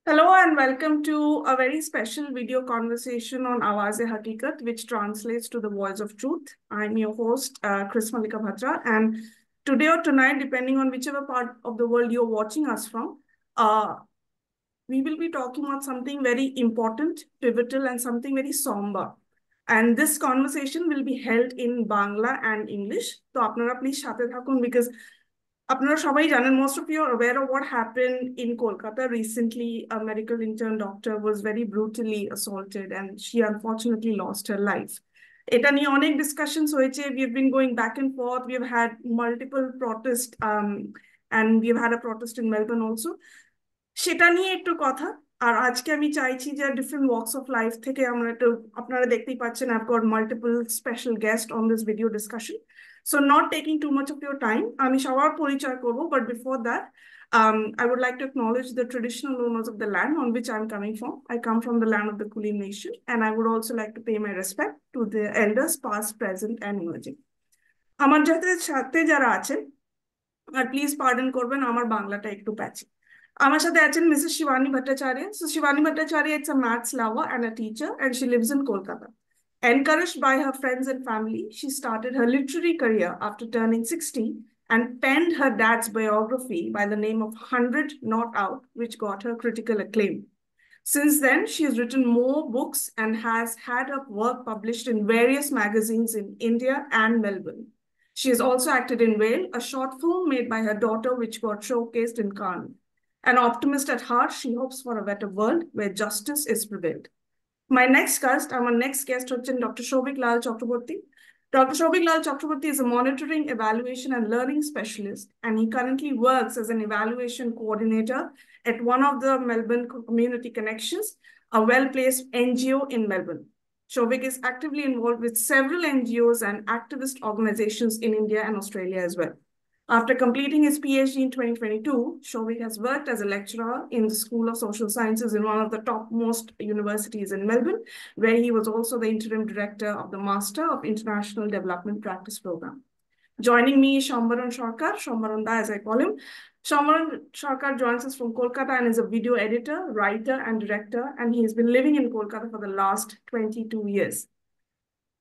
Hello and welcome to a very special video conversation on Awaaz-e-Haqiqat, which translates to the voice of truth. I'm your host, Chris Malika Bhatra, and today or tonight, depending on whichever part of the world you're watching us from, uh, we will be talking about something very important, pivotal, and something very somber. And this conversation will be held in Bangla and English. So, আপনারা please সাথে থাকুন because আপনারা সবাই জানেন, most of you are aware of what happened in Kolkata recently. A medical intern doctor was very brutally assaulted and she unfortunately lost her life. এটা নিয়ে অনেক discussions হয়েছে. We've been going back and forth. We've had multiple protests and we've had a protest in Melbourne also. সেটা নিয়ে একটু কথা। আর আজকে আমি চাইছি যে ডিফারেন্ট ওয়াকস অফ লাইফ থেকে আমরা একটু, আপনারা দেখতেই পাচ্ছেন, I've got multiple special guests on this video discussion. So not taking too much of your time, আমি সবার পরিচয় করব, but before that, I would like to acknowledge the traditional owners of the land on which I'm coming from. I come from the land of the Kulim Nation, and I would also like to pay my respect to the elders past, present, and emerging. আমার সাথে যারা আছে, আর please pardon করবেন আমার বাংলাটা একটু প্যাচে। আমার সাথে আছেন Mrs Shivani Bhattacharya. So Shivani Bhattacharya is a maths lover and a teacher, and she lives in Kolkata. Encouraged by her friends and family, she started her literary career after turning 60 and penned her dad's biography by the name of 100 Not Out, which got her critical acclaim. Since then, she has written more books and has had her work published in various magazines in India and Melbourne. She has also acted in Whale, a short film made by her daughter, which got showcased in Cannes. An optimist at heart, she hopes for a better world where justice is prevailed. Our next guest, Dr. Shobhik Lal Chakraborty. Dr. Shobhik Lal Chakraborty is a monitoring, evaluation, and learning specialist, and he currently works as an evaluation coordinator at one of the Melbourne Community Connections, a well-placed NGO in Melbourne. Shobhik is actively involved with several NGOs and activist organizations in India and Australia as well. After completing his PhD in 2022, Shobhik has worked as a lecturer in the School of Social Sciences in one of the topmost universities in Melbourne, where he was also the interim director of the Master of International Development Practice Program. Joining me is Shambaran Sarkar, Shambaran Da as I call him. Shambaran Sarkar joins us from Kolkata and is a video editor, writer, and director, and he has been living in Kolkata for the last 22 years.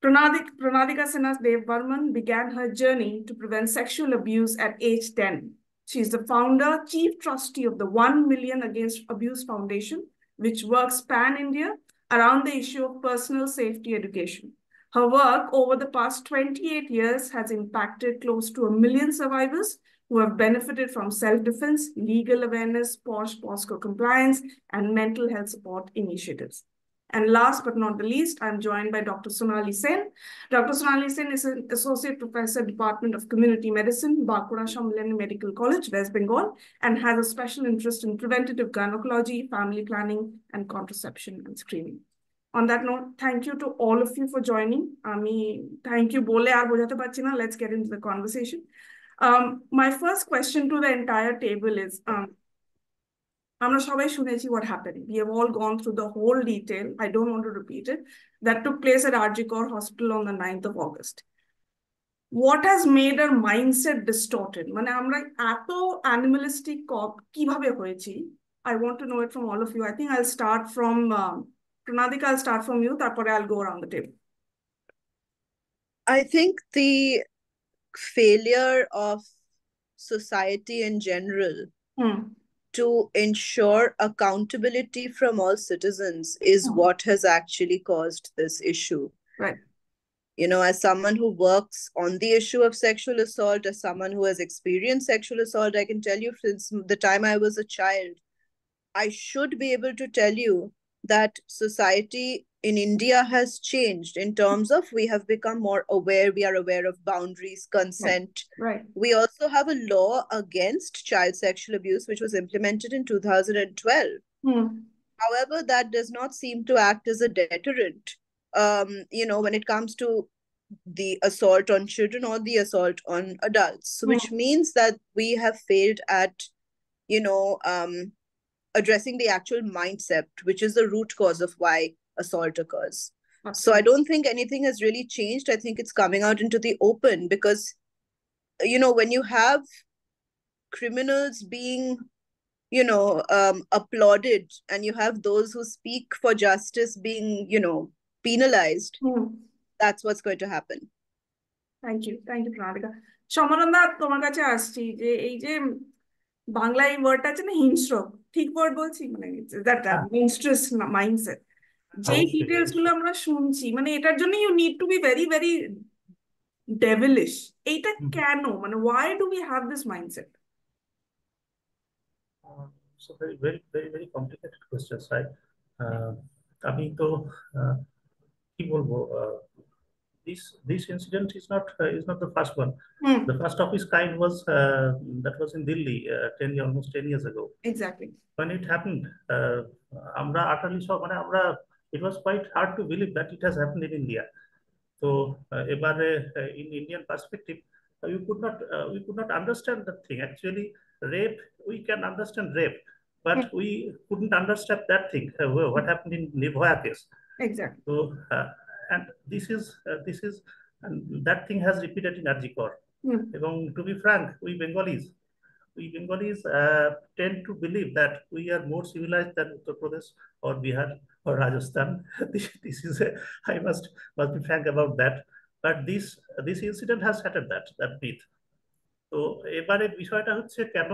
Pranadika Sinha Dev Burman began her journey to prevent sexual abuse at age 10. She is the founder, chief trustee of the 1 Million Against Abuse Foundation, which works pan-India around the issue of personal safety education. Her work over the past 28 years has impacted close to 1 million survivors who have benefited from self-defense, legal awareness, POSCO compliance, and mental health support initiatives. And last but not the least, I'm joined by Dr. Sonali Sen. Dr. Sonali Sen is an Associate Professor, Department of Community Medicine, Bankura Shamleni Medical College, West Bengal, and has a special interest in preventative gynecology, family planning, and contraception and screening. On that note, thank you to all of you for joining. Thank you, Bole ar bojhate parchi na. Let's get into the conversation. My first question to the entire table is, আমরা সবাই শুনেছি what happened. We have all gone through the whole detail. I don't want to repeat it. That took place at RG Kar Hospital on the 9th of August. What has made our mindset distorted? মানে আমরা এত animalistic কিভাবে হয়েছি? I want to know it from all of you. I think I'll start from Pranadika. I'll start from you. তারপরে I'll go around the table. I think the failure of society in general to ensure accountability from all citizens is what has actually caused this issue. Right. You know, as someone who works on the issue of sexual assault, as someone who has experienced sexual assault, I can tell you since the time I was a child, I should be able to tell you that society in India has changed in terms of we have become more aware. We are aware of boundaries, consent. Right. We also have a law against child sexual abuse, which was implemented in 2012. However, that does not seem to act as a deterrent, you know, when it comes to the assault on children or the assault on adults, which means that we have failed at, you know, addressing the actual mindset, which is the root cause of why assault occurs. Absolutely. So I don't think anything has really changed. I think it's coming out into the open because, you know, when you have criminals being applauded, and you have those who speak for justice being, penalized, that's what's going to happen. Thank you, Pranalika. Somananda, তোমার কাছে আসছি যে এই যে বাংলায় ওয়ার্ডটা আছে না, হিংস্র, ঠিক ওয়ার্ড বলছি, মানে দ্যাট মনস্ট্রাস মাইন্ডসেট, যেই ডিটেলস গুলো আমরা শুনছি, মানে এটার জন্য you need to be very very devilish. এইটা কেন, মানে why do we have this mindset? So very, very, very, very complicated questions, right? আমি তো কি বলবো, this incident is not the first one. The first of its kind was that was in Delhi almost 10 years ago. Exactly. When it happened, আমরা utterly shocked, মানে আমরা, it was quite hard to believe that it has happened in India. So এবারে in Indian perspective, we could not understand that thing. Actually, rape, we can understand rape, but we couldn't understand that thing, what happened in Nirbhaya case. Exactly. So and this is and that thing has repeated in RG Kar. And to be frank, we Bengalis tend to believe that we are more civilized than Uttar Pradesh or Bihar or Rajasthan. This is I must be frank about that. But this incident has shattered that myth. তো এবারে বিষয়টা হচ্ছে কেন,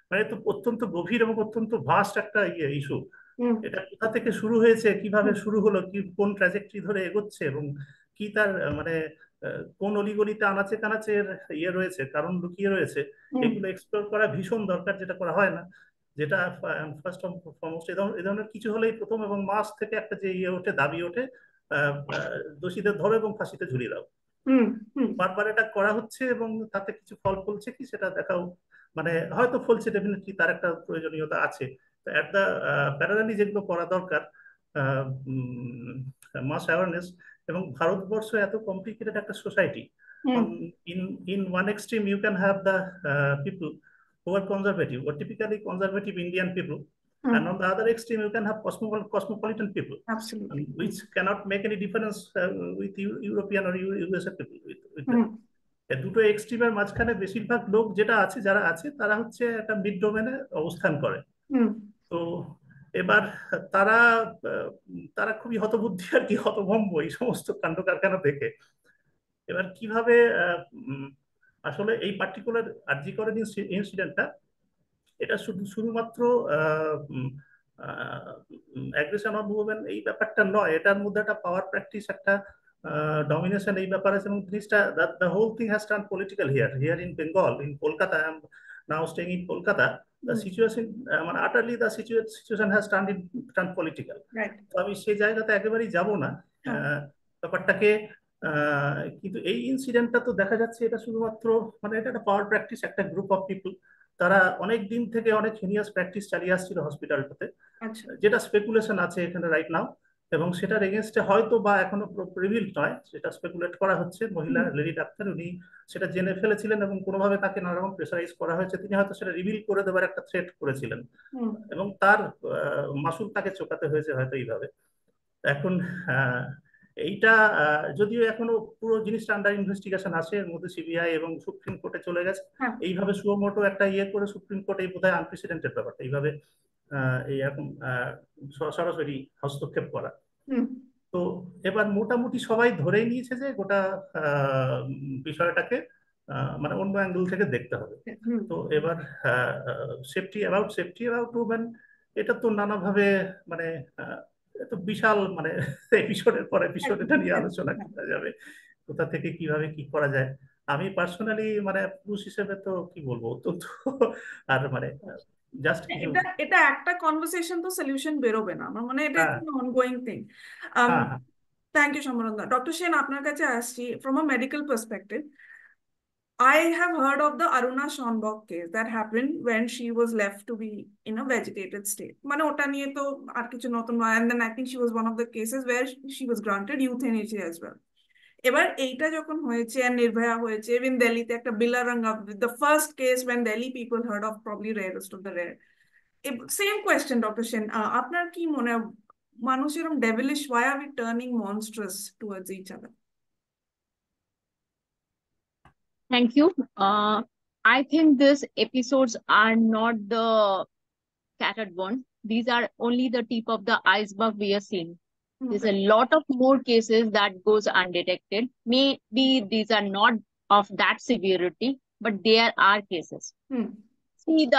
মানে তো অত্যন্ত গভীর এবং অত্যন্ত ভাস্ট একটা ইস্যু। এটা কোথা থেকে শুরু হয়েছে, কিভাবে শুরু হলো, কি কোন ট্র্যাজেক্টরি ধরে এগোচ্ছে, এবং কি তার মানে কোন অলিগলিতে আনাচে কানাচে রয়েছে, কারণ লুকিয়ে রয়েছে, এগুলো এক্সপ্লোর করা ভীষণ দরকার, যেটা করা হয় না। যেটা ফার্স্ট অফ ফরমোস্ট এ ধরনের কিছু হলেই প্রথম এবং মাস থেকে একটা যে ওঠে, দাবি ওঠে, দোষীদের ধরো এবং ফাঁসিতে ঝুলিয়ে দাও। বারবার এটা করা হচ্ছে এবং তাতে কিছু ফল ফলছে কি সেটা দেখাও, মানে হয়তো ফলছে, ডেফিনেটলি তার একটা প্রয়োজনীয়তা আছে। এট দ্য প্যারালালি যেগুলো করা দরকার, মাস অ্যাওয়ারনেস, এবং ভারতবর্ষ এত কমপ্লিকেটেড একটা society. In one extreme you can have the people who are conservative, or typically conservative Indian people, and on the other extreme you can have cosmopolitan people. Absolutely. Which cannot make any difference with European or USA people. With them. দুটো এক্সট্রিমের মাঝখানে বেশিরভাগ লোক যেটা আছে, যারা আছে, তারা হচ্ছে একটা মিড ডোমেনে অবস্থান করে। তো এবার তারা খুবই হতবুদ্ধি আর কি, হতভম্ব এই সমস্ত কাণ্ড কারখানা দেখে। এবার কিভাবে আসলে এই পার্টিকুলার আরজি করের ইনসিডেন্টটা, এটা শুধুমাত্র অ্যাগ্রেশন অফ মুভমেন্ট এই ব্যাপারটা নয়, এটার মধ্যে একটা পাওয়ার প্র্যাকটিস, একটা ডমিনেশন এই ব্যাপার আছে, এবং জিনিসটা the whole thing has turn political here in Bengal, in Kolkata. I am now staying in Kolkata. The situation, মানে utterly the situation has turned political. তো আমি সেই জায়গাতে একেবারেই যাব না ব্যাপারটাকে। কিন্তু এই ইনসিডেন্টটা তো দেখা যাচ্ছে এটা শুধুমাত্র, মানে এটা একটা পাওয়ার প্র্যাকটিস, একটা গ্রুপ অফ পিপল, তারা অনেক দিন থেকে অনেক হিনিয়াস প্র্যাকটিস চালিয়ে আসছিল হসপিটালটাতে, যেটা স্পেকুলেশন আছে এখানে রাইট নাও, এবং সেটার এগেনস্টে হয়তো বা এখনো রিভিলড নয়, সেটা স্পেকুলেট করা হচ্ছে। মহিলা লেডি ডাক্তার, উনি সেটা জেনে ফেলেছিলেন এবং কোনোভাবে তাকে নানা রকম প্রেসারাইজ করা হয়েছে, তিনি হয়তো সেটা রিভিল করে দেওয়ার একটা থ্রেট করেছিলেন, এবং তার মাসুল তাকে চোকাতে হয়েছে হয়তো এইভাবে। এখন এইটা যদিও এখনো পুরো জিনিসটা আন্ডার ইনভেস্টিগেশন আছে, এর মধ্যে সিবিআই এবং সুপ্রিম কোর্টে চলে গেছে। এইভাবে সুমোটো একটা করে সুপ্রিম কোর্ট, এই বোধহয় আনপ্রেসিডেন্টেড ব্যাপারটা, এইভাবে এইরকম সরাসরি হস্তক্ষেপ করা। তো এবার মোটামুটি সবাই ধরেই নিয়েছে যে গোটা বিষয়টাকে মানে অন্য অ্যাঙ্গেল থেকে দেখতে হবে। তো এবার সেফটি অ্যাবাউট উমেন, এটা তো নানাভাবে, মানে এত বিশাল, মানে এপিসোডের পর এপিসোড এটা নিয়ে আলোচনা করা যাবে, কোথা থেকে কিভাবে কি করা যায়। আমি পার্সোনালি, মানে পুরুষ হিসেবে তো কি বলবো, অত্যন্ত আর মানে জাস্ট এটা একটা কনভারসেশন তো সলিউশন বেরোবে না, আমার মনে হয় এটা একটা অনগোয়িং থিং। থ্যাংক ইউ সমরন্দা। ডক্টর সেন, আপনার কাছে আসছি। From a medical perspective, I have heard of the Aruna Schonberg case that happened when she was left to be in a vegetated state. মানে ওটা নিয়ে তো আর কিছু নতুন নয়, and then I think she was one of the cases where she was granted euthanasia as well. এবার এইটা যখন হয়েছে, and নির্ভয়া হয়েছে, even দিল্লিতে একটা বিলারাঙ্গা, the first case when Delhi people heard of, probably rarest of the rare. Same question, Dr. Shen, আপনার কি মনে হয়, মানুষ এরকম devilish, why are we turning monstrous towards each other? Thank you. I think these episodes are not the scattered ones. These are only the tip of the iceberg we are seeing. There's a lot of more cases that goes undetected. Maybe these are not of that severity, but there are cases. See,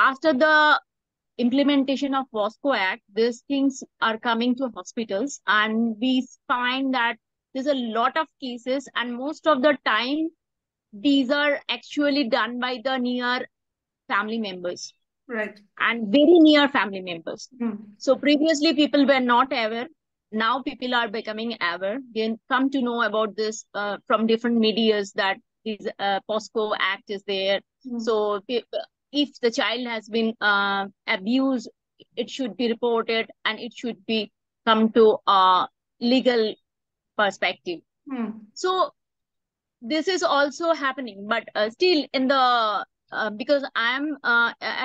after the implementation of POSCO Act, these things are coming to hospitals, and we find that there's a lot of cases, and most of the time, these are actually done by the near family members. Right. And very near family members. So previously people were not aware. Now people are becoming aware. They come to know about this from different medias that this POSCO Act is there. So if the child has been abused, it should be reported and it should be come to a legal perspective. So this is also happening, but still in the because I am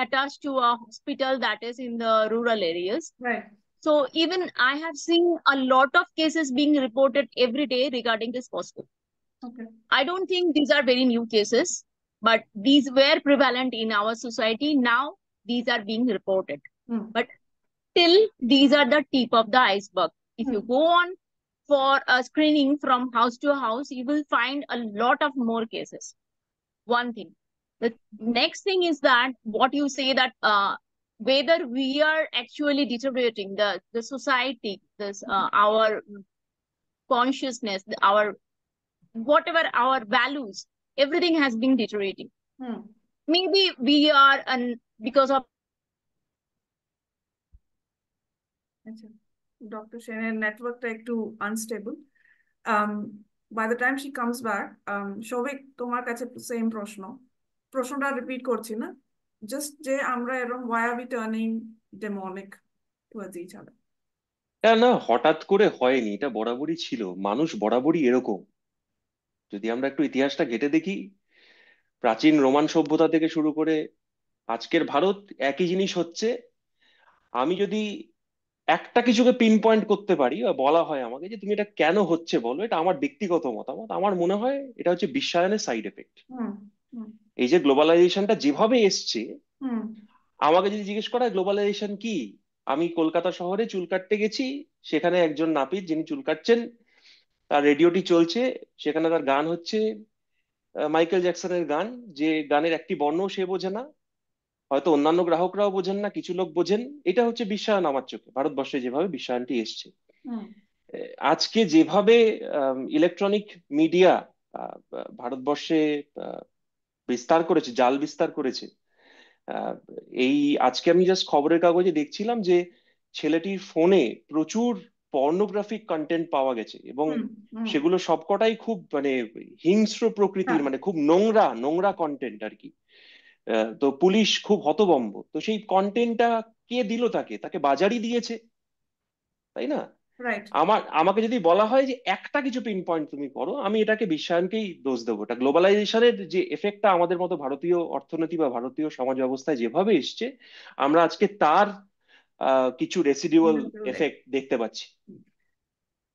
attached to a hospital that is in the rural areas. Right. So even I have seen a lot of cases being reported every day regarding this POSCO. Okay. I don't think these are very new cases, but these were prevalent in our society. Now these are being reported. But still, these are the tip of the iceberg. If you go on for a screening from house to house, you will find a lot of more cases. One thing. The next thing is that what you say that whether we are actually deteriorating the society, this our consciousness, our whatever our values, everything has been deteriorating. Maybe we are because of Dr. Seনের নেটওয়ার্কটা একটু unstable. By the time she comes back, Souvik তোমার কাছে same প্রশ্নটা repeat করছি না, just যে আমরা এরকম why are we turning demonic towards each other? না, হঠাৎ করে হয়নি, এটা বরাবরই ছিল। মানুষ বরাবরই এরকম। যদি আমরা একটু ইতিহাসটা ঘেঁটে দেখি, প্রাচীন রোমান সভ্যতা থেকে শুরু করে আজকের ভারত, একই জিনিস হচ্ছে। আমি যদি একটা কিছুকে পিন পয়েন্ট করতে পারি বা বলা হয় আমাকে যে তুমি এটা কেন হচ্ছে বলো, এটা আমার ব্যক্তিগত মতামত, আমার মনে হয় এটা হচ্ছে বিশ্বায়নের সাইড এফেক্ট। এই যে গ্লোবালাইজেশনটা যেভাবে এসছে, আমাকে যদি জিজ্ঞেস করা গ্লোবালাইজেশন কি, আমি কলকাতা শহরে চুল কাটতে গেছি, সেখানে একজন নাপিত যিনি চুল কাটছেন, তার রেডিওটি চলছে, সেখানে তার গান হচ্ছে মাইকেল জ্যাকসনের গান, যে গানের একটি বর্ণ সে বোঝে না, হয়তো অন্যান্য গ্রাহকরাও বোঝেন না, কিছু লোক বোঝেন। এটা হচ্ছে বিশ্বায়ন আমার চোখে, ভারতবর্ষে যেভাবে বিশ্বায়নটি এসছে। আজকে যেভাবে ইলেকট্রনিক মিডিয়া ভারতবর্ষে বিস্তার করেছে, জাল বিস্তার করেছে, এই আজকে আমি জাস্ট খবরের কাগজে দেখছিলাম যে ছেলেটির ফোনে প্রচুর পর্নোগ্রাফিক কন্টেন্ট পাওয়া গেছে, এবং সেগুলো সবকটাই খুব মানে হিংস্র প্রকৃতির, মানে খুব নোংরা নোংরা কন্টেন্ট আর কি। তো পুলিশ খুব হতভম্ব। তো সেই কন্টেন্টটা কে দিল? তাকে বাজারই দিয়েছে, তাই না? আমাকে যদি বলা হয় যে একটা কিছু পিন পয়েন্ট তুমি করো, আমি এটাকে বিশ্বায়নকেই দোষ দেবো। এটা গ্লোবালাইজেশনের যে এফেক্টটা আমাদের মতো ভারতীয় অর্থনীতি বা ভারতীয় সমাজ ব্যবস্থায় যেভাবে এসছে, আমরা আজকে তার কিছু রেসিডুয়াল এফেক্ট দেখতে পাচ্ছি।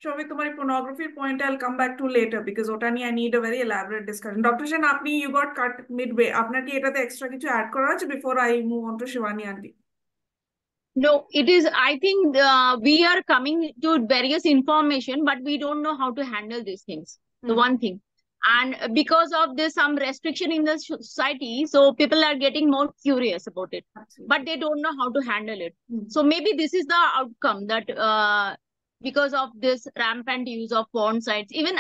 Shovik, তোমার pornography point I'll come back to later because ওটা নিয়ে I need a very elaborate discussion. Dr. Sen, আপনি you got cut midway. আপনার কি এটাতে extra কিছু add করা আছে before I move on to Shivani aunty? No, it is, I think we are coming to various information, but we don't know how to handle these things. The one thing. And because of this, some restriction in the society, so people are getting more curious about it. Absolutely. But they don't know how to handle it. So maybe this is the outcome that because of this rampant use of porn sites. Even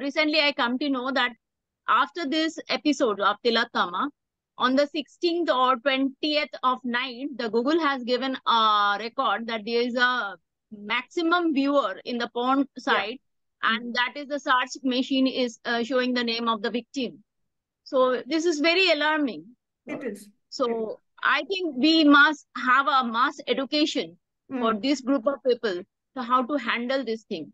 recently I come to know that after this episode of Tilatama, on the 16th or 20th of night, the Google has given a record that there is a maximum viewer in the porn site, and that is the search machine is showing the name of the victim. So this is very alarming. It is. So I think we must have a mass education for this group of people to how to handle this thing.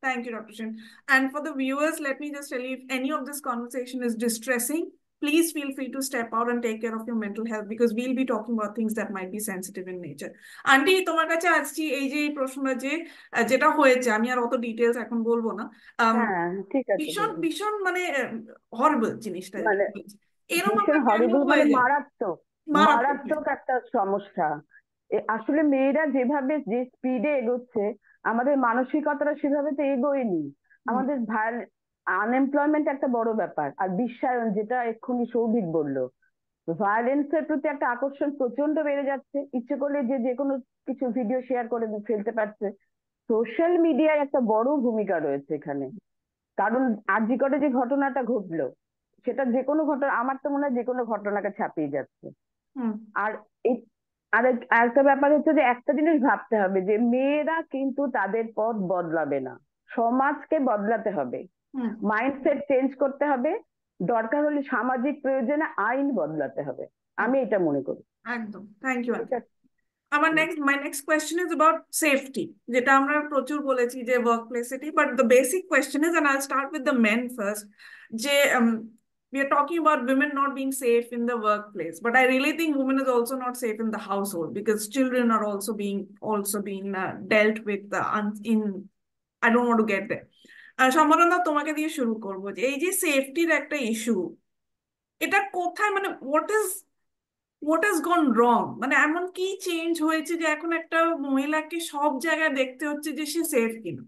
Thank you, Dr. Sen. And for the viewers, let me just tell you, if any of this conversation is distressing, please feel free to step out and take care of your mental health, because we'll be talking about things that might be sensitive in nature. Aunty, তোমার কাছে আসছি এই যে প্রশ্নটা যেটা হয়েছে, আমি আর অত ডিটেইলস এখন বলবো না। ঠিক আছে, ভীষণ মানে হরিবল জিনিসটা। এরকম ভীষণ আমরা কেন হরিবল, হয়ে মানে যাই? মারাত্মক মারাত্মক। মারাত্মক একটা সমস্যা। আসলে মেয়েরা যেভাবে যে স্পিডে এগোচ্ছে, আমাদের মানসিকতাটা সেভাবে তো এগোয়নি। আমাদের আনএমপ্লয়মেন্ট একটা বড় ব্যাপার, আর বিশ্বায়ন, যেটা এক্ষুনি সৌভিক বললো, ভায়োলেন্সের প্রতি একটা আকর্ষণ প্রচন্ড বেড়ে যাচ্ছে। ইচ্ছে করলে যে যে কোনো কিছু ভিডিও শেয়ার করে ফেলতে পারছে। সোশ্যাল মিডিয়ায় একটা বড় ভূমিকা রয়েছে এখানে। কারণ আরজিকরে যে ঘটনাটা ঘটলো, সেটা যে কোনো ঘটনা, আমার তো মনে হয় যে কোনো ঘটনাকে ছাপিয়ে যাচ্ছে। আর এই আরেকটা ব্যাপার হচ্ছে যে একটা জিনিস ভাবতে হবে, যে মেয়েরা কিন্তু তাদের পথ বদলাবে না, সমাজকে বদলাতে হবে, মাইন্ডসেট চেঞ্জ করতে হবে, দরকার হলে সামাজিক প্রয়োজনে আইন বদলাতে হবে। আমি এটা মনে করি। একদম, thank you. my next question is about safety, যেটা আমরা প্রচুর বলেছি যে workplace safety, but the basic question is, and I'll start with the men first, যে we are talking about women not being safe in the workplace, but I really think women is also not safe in the household, because children are also being dealt with in I don't want to get there. সম্ভাবনা তোমাকে দিয়ে শুরু করবো, যে এই যে সেফটির একটা ইস্যু, এটা কোথায়, মানে what has gone wrong, মানে এমন কি চেঞ্জ হয়েছে যে এখন একটা মহিলাকে সব জায়গায় দেখতে হচ্ছে যে সে সেফ কিনা?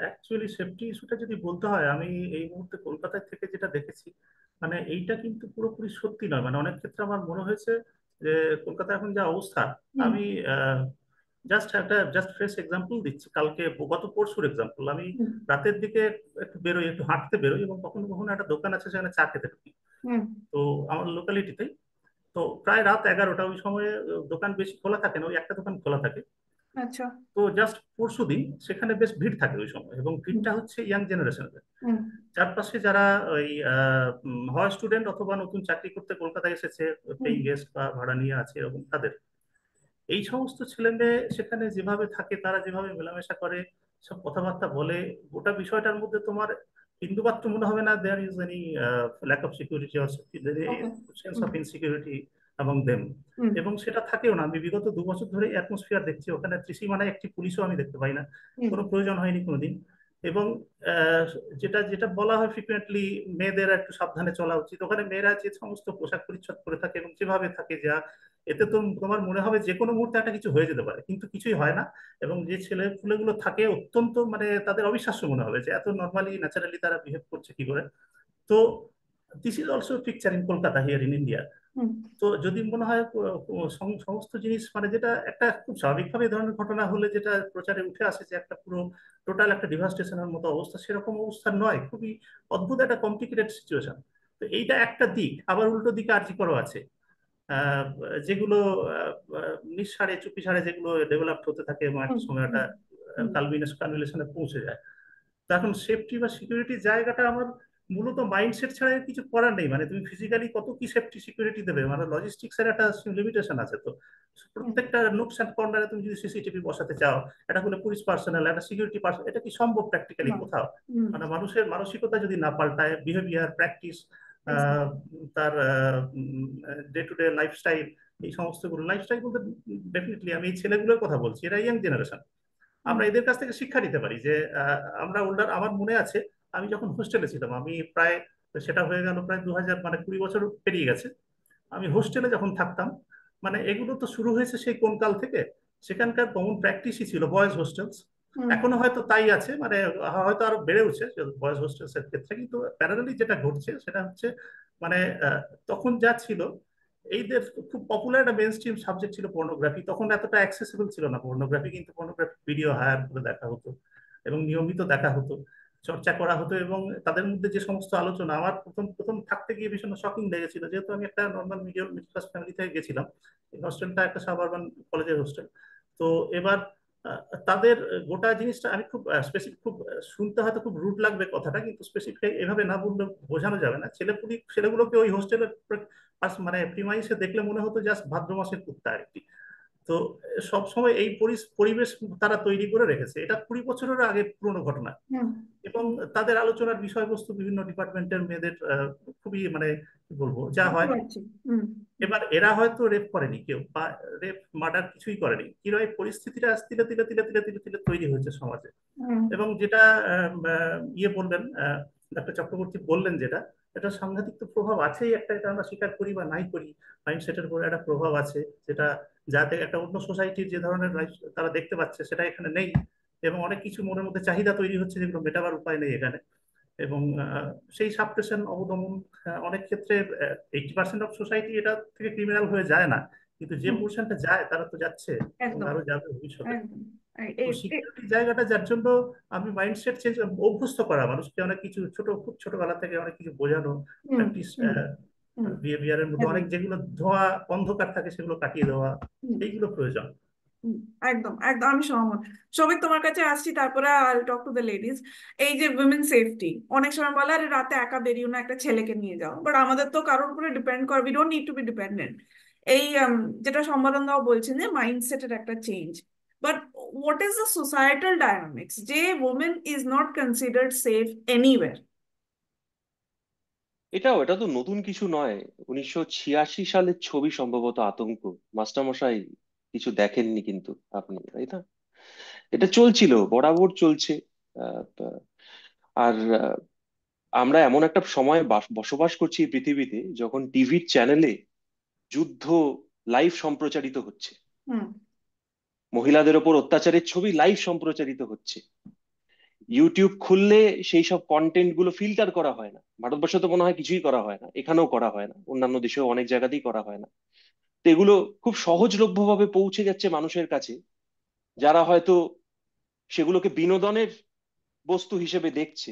অ্যাকচুয়ালি সেফটি ইস্যুটা যদি বলতে হয়, আমি এই মুহূর্তে কলকাতায় থেকে যেটা দেখেছি, মানে এইটা কিন্তু পুরোপুরি সত্যি নয়। মানে অনেক ক্ষেত্রে আমার মনে হয়েছে যে কলকাতা এখন যা অবস্থা, আমি জাস্ট ফ্রেশ এক্সাম্পল দিচ্ছি, কালকে গত পরশুর এক্সাম্পল। আমি রাতের দিকে একটু বেরোই, একটু হাঁটতে বেরোই, এবং কখনো কখনো একটা দোকান আছে সেখানে চা খেতে ঢুকি। তো আমার লোকালিটিতেই, তো প্রায় রাত 11টা, ওই সময়ে দোকান বেশি খোলা থাকে না, ওই একটা দোকান খোলা থাকে। আচ্ছা। তো জাস্ট পরশুদিন সেখানে বেশ ভিড় থাকে ওই সময়, এবং ভিড়টা হচ্ছে ইয়াং জেনারেশনের। চারপাশে যারা ওই হয় স্টুডেন্ট অথবা নতুন চাকরি করতে কলকাতায় এসেছে, পেইং গেস্ট বা ভাড়া নিয়ে আছে, এরকম তাদের এই সমস্ত ছেলে মেয়ে সেখানে যেভাবে থাকে, তারা যেভাবে মেলামেশা করে, সব কথাবার্তা বলে, গোটা বিষয়টার মধ্যে তোমার বিন্দুমাত্র মনে হবে না there is any lack of security or sense of insecurity among them. এবং সেটা থাকেও না। আমি বিগত 2 বছর ধরে অ্যাটমসফিয়ার দেখছি ওখানে, ত্রিসীমানায় একটি পুলিশও আমি দেখতে পাই না, কোনো প্রয়োজন হয়নি কোনোদিন। এবং যেটা যেটা বলা হয় ফ্রিকুয়েন্টলি, মেয়েদের একটু সাবধানে চলা উচিত। ওখানে মেয়েরা যে সমস্ত পোশাক পরিচ্ছদ করে থাকে এবং যেভাবে থাকে, যা এতে তো তোমার মনে হবে যে কোনো মুহূর্তে একটা কিছু হয়ে যেতে পারে, কিন্তু কিছুই হয় না। এবং যে ছেলে পুলেগুলো থাকে, অত্যন্ত মানে তাদের অবিশ্বাস্য মনে হবে যে এত নর্মালি ন্যাচারালি তারা বিহেভ করছে কি করে। তো this is also picture in Kolkata, here in India. তো যদি মনে হয় সমস্ত জিনিস, মানে যেটা একটা খুব স্বাভাবিকভাবে এই ধরনের ঘটনা হলে যেটা প্রচারে উঠে আসে যে একটা পুরো টোটাল একটা ডিভাস্টেশনের মতো অবস্থা, সেরকম অবস্থা নয়, খুবই অদ্ভুত একটা কমপ্লিকেটেড সিচুয়েশন। তো এইটা একটা দিক। আবার উল্টো দিকে আরজিকরও আছে, যেগুলো নিঃসাড়ে চুপিসাড়ে যেগুলো ডেভেলপ হতে থাকে, এবং একটা সময় একটা কালমিনেশনে পৌঁছে যায়। তো এখন সেফটি বা সিকিউরিটির জায়গাটা আমার মূলত মাইন্ডসেট ছাড়া কিছু করার নেই। মানে তুমি ফিজিক্যালি কত কি সেফটি সিকিউরিটি দেবে, মানে লজিস্টিক্স এর একটা লিমিটেশন আছে। তো প্রত্যেকটা নোকস অ্যান্ড কর্নারে তুমি যদি সিসিটিভি বসাতে চাও, এটা কোনো পুলিশ পার্সোনাল, একটা সিকিউরিটি পার্সন, এটা কি সম্ভব প্র্যাকটিক্যালি কোথাও? মানে মানুষের মানসিকতা যদি না পাল্টায়, বিহেভিয়ার, প্র্যাকটিস, তার ডে টু ডে লাইফস্টাইল, এই সমস্তগুলো লাইফস্টাইল বলতে ডেফিনেটলি আমি এই ছেলেগুলোর কথা বলছি, এরা ইয়াং জেনারেশন। আমরা এদের কাছ থেকে শিক্ষা নিতে পারি যে আমরা ওল্ডার। আমার মনে আছে আমি যখন হোস্টেলে ছিলাম, আমি প্রায়, সেটা হয়ে গেল প্রায় 2000, মানে 20 বছর পেরিয়ে গেছে। আমি হোস্টেলে যখন থাকতাম, মানে এগুলো তো শুরু হয়েছে সেই কোন কাল থেকে, সেখানকার কমন প্র্যাকটিসই ছিল বয়েজ হোস্টেলস। এখনো হয়তো তাই আছে, মানে হয়তো আরো বেড়েওছে বয়েজ হোস্টেলস এর ক্ষেত্রে, কিন্তু প্যারালালি যেটা ঘটছে সেটা হচ্ছে, মানে তখন যা ছিল, এইদের খুব পপুলার একটা মেইন স্ট্রিম সাবজেক্ট ছিল পর্নোগ্রাফি। তখন এতটা অ্যাক্সেসিবল ছিল না পর্নোগ্রাফি, কিন্তু পর্নোগ্রাফি ভিডিও হায়ার করে দেখা হতো এবং নিয়মিত দেখা হতো, চর্চা করা হতো। এবং তাদের মধ্যে যে সমস্ত আলোচনা, আমার প্রথম প্রথম থাকতে গিয়ে ভীষণ শকিং লেগেছিল, যেহেতু আমি একটা নর্মাল মিডল ক্লাস ফ্যামিলি থেকে গেছিলাম। এই হোস্টেলটা একটা সাবারবান কলেজের হোস্টেল। তো এবার তাদের গোটা জিনিসটা আমি খুব স্পেসিফিক, খুব শুনতে হয়তো খুব রুড লাগবে কথাটা, কিন্তু স্পেসিফিক এভাবে না বললে বোঝানো যাবে না। ছেলেগুলোকে ওই হোস্টেলের মানে প্রিমাইসে দেখলে মনে হতো জাস্ট ভাদ্র মাসের কুত্তা আর কি। তো সব সময় এই পরিবেশ তারা তৈরি করে রেখেছে। এটা 20 বছরের আগে পুরনো ঘটনা। এবং তাদের আলোচনার বিষয়বস্তু বিভিন্ন ডিপার্টমেন্টের মেয়েদের খুবই, মানে কি বলবো, যা হয়। এবার এরা হয়তো রেপ করেনি কেউ, বা রেপ মার্ডার কিছুই করেনি, কিন্তু এই পরিস্থিতিটা তিলে তিলে তিলে তিলে তিলে তিলে তৈরি হয়েছে সমাজে। এবং যেটা ইয়ে বললেন, ডক্টর চক্রবর্তী বললেন, যেটা এটা সাংঘাতিক তো প্রভাব আছেই একটা, এটা আমরা স্বীকার করি বা নাই করি, মাইন্ডসেটের উপর একটা প্রভাব আছে, যেটা যাতে একটা অন্য সোসাইটির যে ধরনের লাইফ তারা দেখতে পাচ্ছে সেটা এখানে নেই, এবং অনেক কিছু মনের মধ্যে চাহিদা তৈরি হচ্ছে যেগুলো মেটাবার উপায় নেই এখানে। এবং সেই সাপ্রেশন অবদমন অনেক ক্ষেত্রে 80% অফ সোসাইটি এটা থেকে ক্রিমিনাল হয়ে যায় না, কিন্তু যে পোর্শনটা যায় তারা তো যাচ্ছে এবং আরো যাবে ভবিষ্যতে। তো সিকিউরিটি জায়গাটা যার জন্য আমি মাইন্ডসেট চেঞ্জ, অভ্যস্ত করা মানুষকে অনেক কিছু খুব ছোটবেলা থেকে অনেক কিছু বোঝানো, প্র্যাকটিস বিহেভিয়ারের মধ্যে অনেক যেগুলো ধোঁয়া অন্ধকার থাকে সেগুলো কাটিয়ে দেওয়া, এইগুলো প্রয়োজন। একদম একদম আমি সহমত। সৌভিক, তোমার কাছে আসছি, তারপরে আইল টক টু দ্য লেডিজ। এই যে উইমেন সেফটি, অনেক সময় বলে আরে রাতে একা বেরিও না, একটা ছেলেকে নিয়ে যাও, বাট আমাদের তো কারোর উপরে ডিপেন্ড করে, we don't need to be dependent. এই যেটা সম্বোধন দাও বলছেন যে মাইন্ডসেটের একটা change, but what is the societal dynamics যে women is not considered safe anywhere? এটা তো নতুন কিছু নয়। 1986 সালের ছবি সম্ভবত আতঙ্ক। মাস্টারমশাই কিছু দেখেননি কিন্তু আপনি, তাই না? এটা চলছিল, বরাবর চলছে। আহ, আর আমরা এমন একটা সময় বসবাস করছি এই পৃথিবীতে যখন টিভির চ্যানেলে যুদ্ধ লাইভ সম্প্রচারিত হচ্ছে, মহিলাদের ওপর অত্যাচারের ছবি লাইভ সম্প্রচারিত হচ্ছে। ইউটিউব খুললে সেই সব কন্টেন্ট গুলো ফিল্টার করা হয় না। ভারতবর্ষে তো মনে হয় কিছুই করা হয় না, এখানেও করা হয় না, অন্যান্য দেশেও অনেক জায়গাতেই করা হয় না। তো এগুলো খুব সহজলভ্য ভাবে পৌঁছে যাচ্ছে মানুষের কাছে, যারা হয়তো সেগুলোকে বিনোদনের বস্তু হিসেবে দেখছে,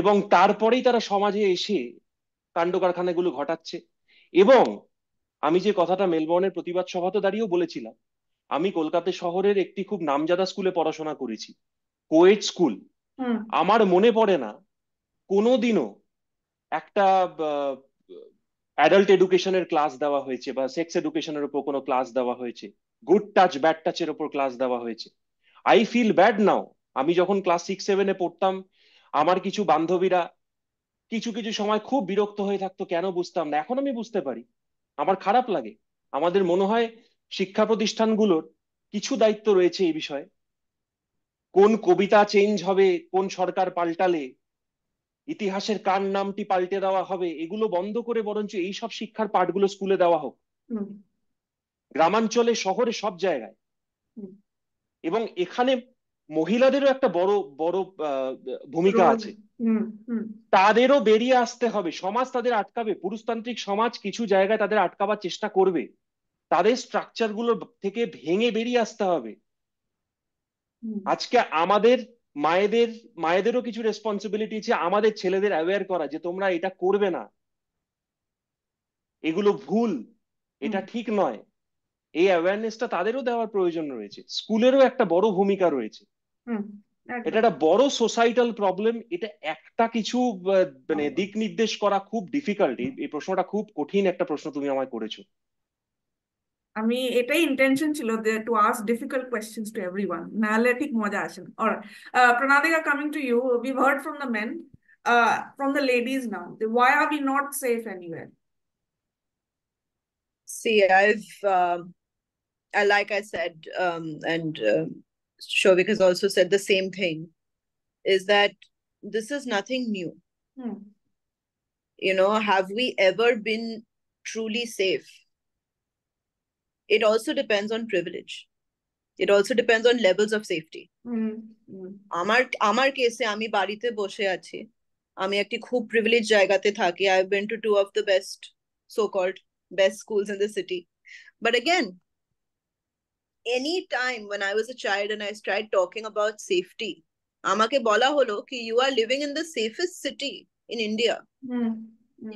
এবং তারপরেই তারা সমাজে এসে কাণ্ড কারখানাগুলো ঘটাচ্ছে। এবং আমি যে কথাটা মেলবোর্নের প্রতিবাদ সভাতে দাঁড়িয়েও বলেছিলাম, আমি কলকাতা শহরের একটি খুব নামজাদা স্কুলে পড়াশোনা করেছি, কোয়েট স্কুল। আমার মনে পড়ে না কোনোদিনও একটা অ্যাডাল্ট এডুকেশনের ক্লাস দেওয়া হয়েছে বা সেক্স এডুকেশনের উপর কোনো ক্লাস দেওয়া হয়েছে, গুড টাচ ব্যাড টাচের উপর ক্লাস দেওয়া হয়েছে। আই ফিল ব্যাড নাও। আমি যখন ক্লাস 6-7-এ পড়তাম, আমার কিছু বান্ধবীরা কিছু কিছু সময় খুব বিরক্ত হয়ে থাকতো, কেন বুঝতাম না। এখন আমি বুঝতে পারি, আমার খারাপ লাগে। আমাদের মনে হয় শিক্ষা প্রতিষ্ঠানগুলোর কিছু দায়িত্ব রয়েছে এই বিষয়ে। কোন কবিতা চেঞ্জ হবে, কোন সরকার পাল্টালে ইতিহাসের কার নামটি পাল্টে দেওয়া হবে, এগুলো বন্ধ করে বরঞ্চ এইসব শিক্ষার পাঠগুলো স্কুলে দেওয়া হোক, গ্রামাঞ্চলে শহরে সব জায়গায়। এবং এখানে মহিলাদেরও একটা বড় বড় ভূমিকা আছে, তাদেরও বেরিয়ে আসতে হবে। সমাজ তাদের আটকাবে, পুরুষতান্ত্রিক সমাজ কিছু জায়গায় তাদের আটকাবার চেষ্টা করবে, তাদের স্ট্রাকচার গুলো থেকে ভেঙে বেরিয়ে আসতে হবে। আজকে আমাদের মায়েদেরও কিছু রেসপন্সিবিলিটি আছে, আমাদের ছেলেদের অ্যাওয়্যার করা যে তোমরা এটা করবে না, এগুলো ভুল, এটা ঠিক নয়। এই অ্যাওয়ারনেসটা তাদেরও দেওয়ার প্রয়োজন রয়েছে, স্কুলেরও একটা বড় ভূমিকা রয়েছে। এটা একটা বড় সোসাইটাল প্রবলেম। এটা একটা কিছু মানে দিক নির্দেশ করা খুব ডিফিকাল্ট। এই প্রশ্নটা খুব কঠিন একটা প্রশ্ন তুমি আমায় করেছো। আমি এটাই ইন্টেনশন ছিল যে to ask difficult questions to everyone, নাহলে ঠিক মজা আসে না। Alright, Pranadika, coming to you, we've heard from the men, from the ladies now. Why are we not safe anywhere? See, like I said, and Shouvik has also said the same thing, is that this is nothing new. You know, have we ever been truly safe? It also depends on privilege. It also depends on levels of safety. আমার কেসে আমি বাড়িতে বসে আছি, আমি একটি খুব privilege জায়গাতে থাকি। I have been to two of the best, so-called best schools in the city. But again, any time when I was a child and I started talking about safety, আমাকে বলা হলো কি you are living in the safest city in India.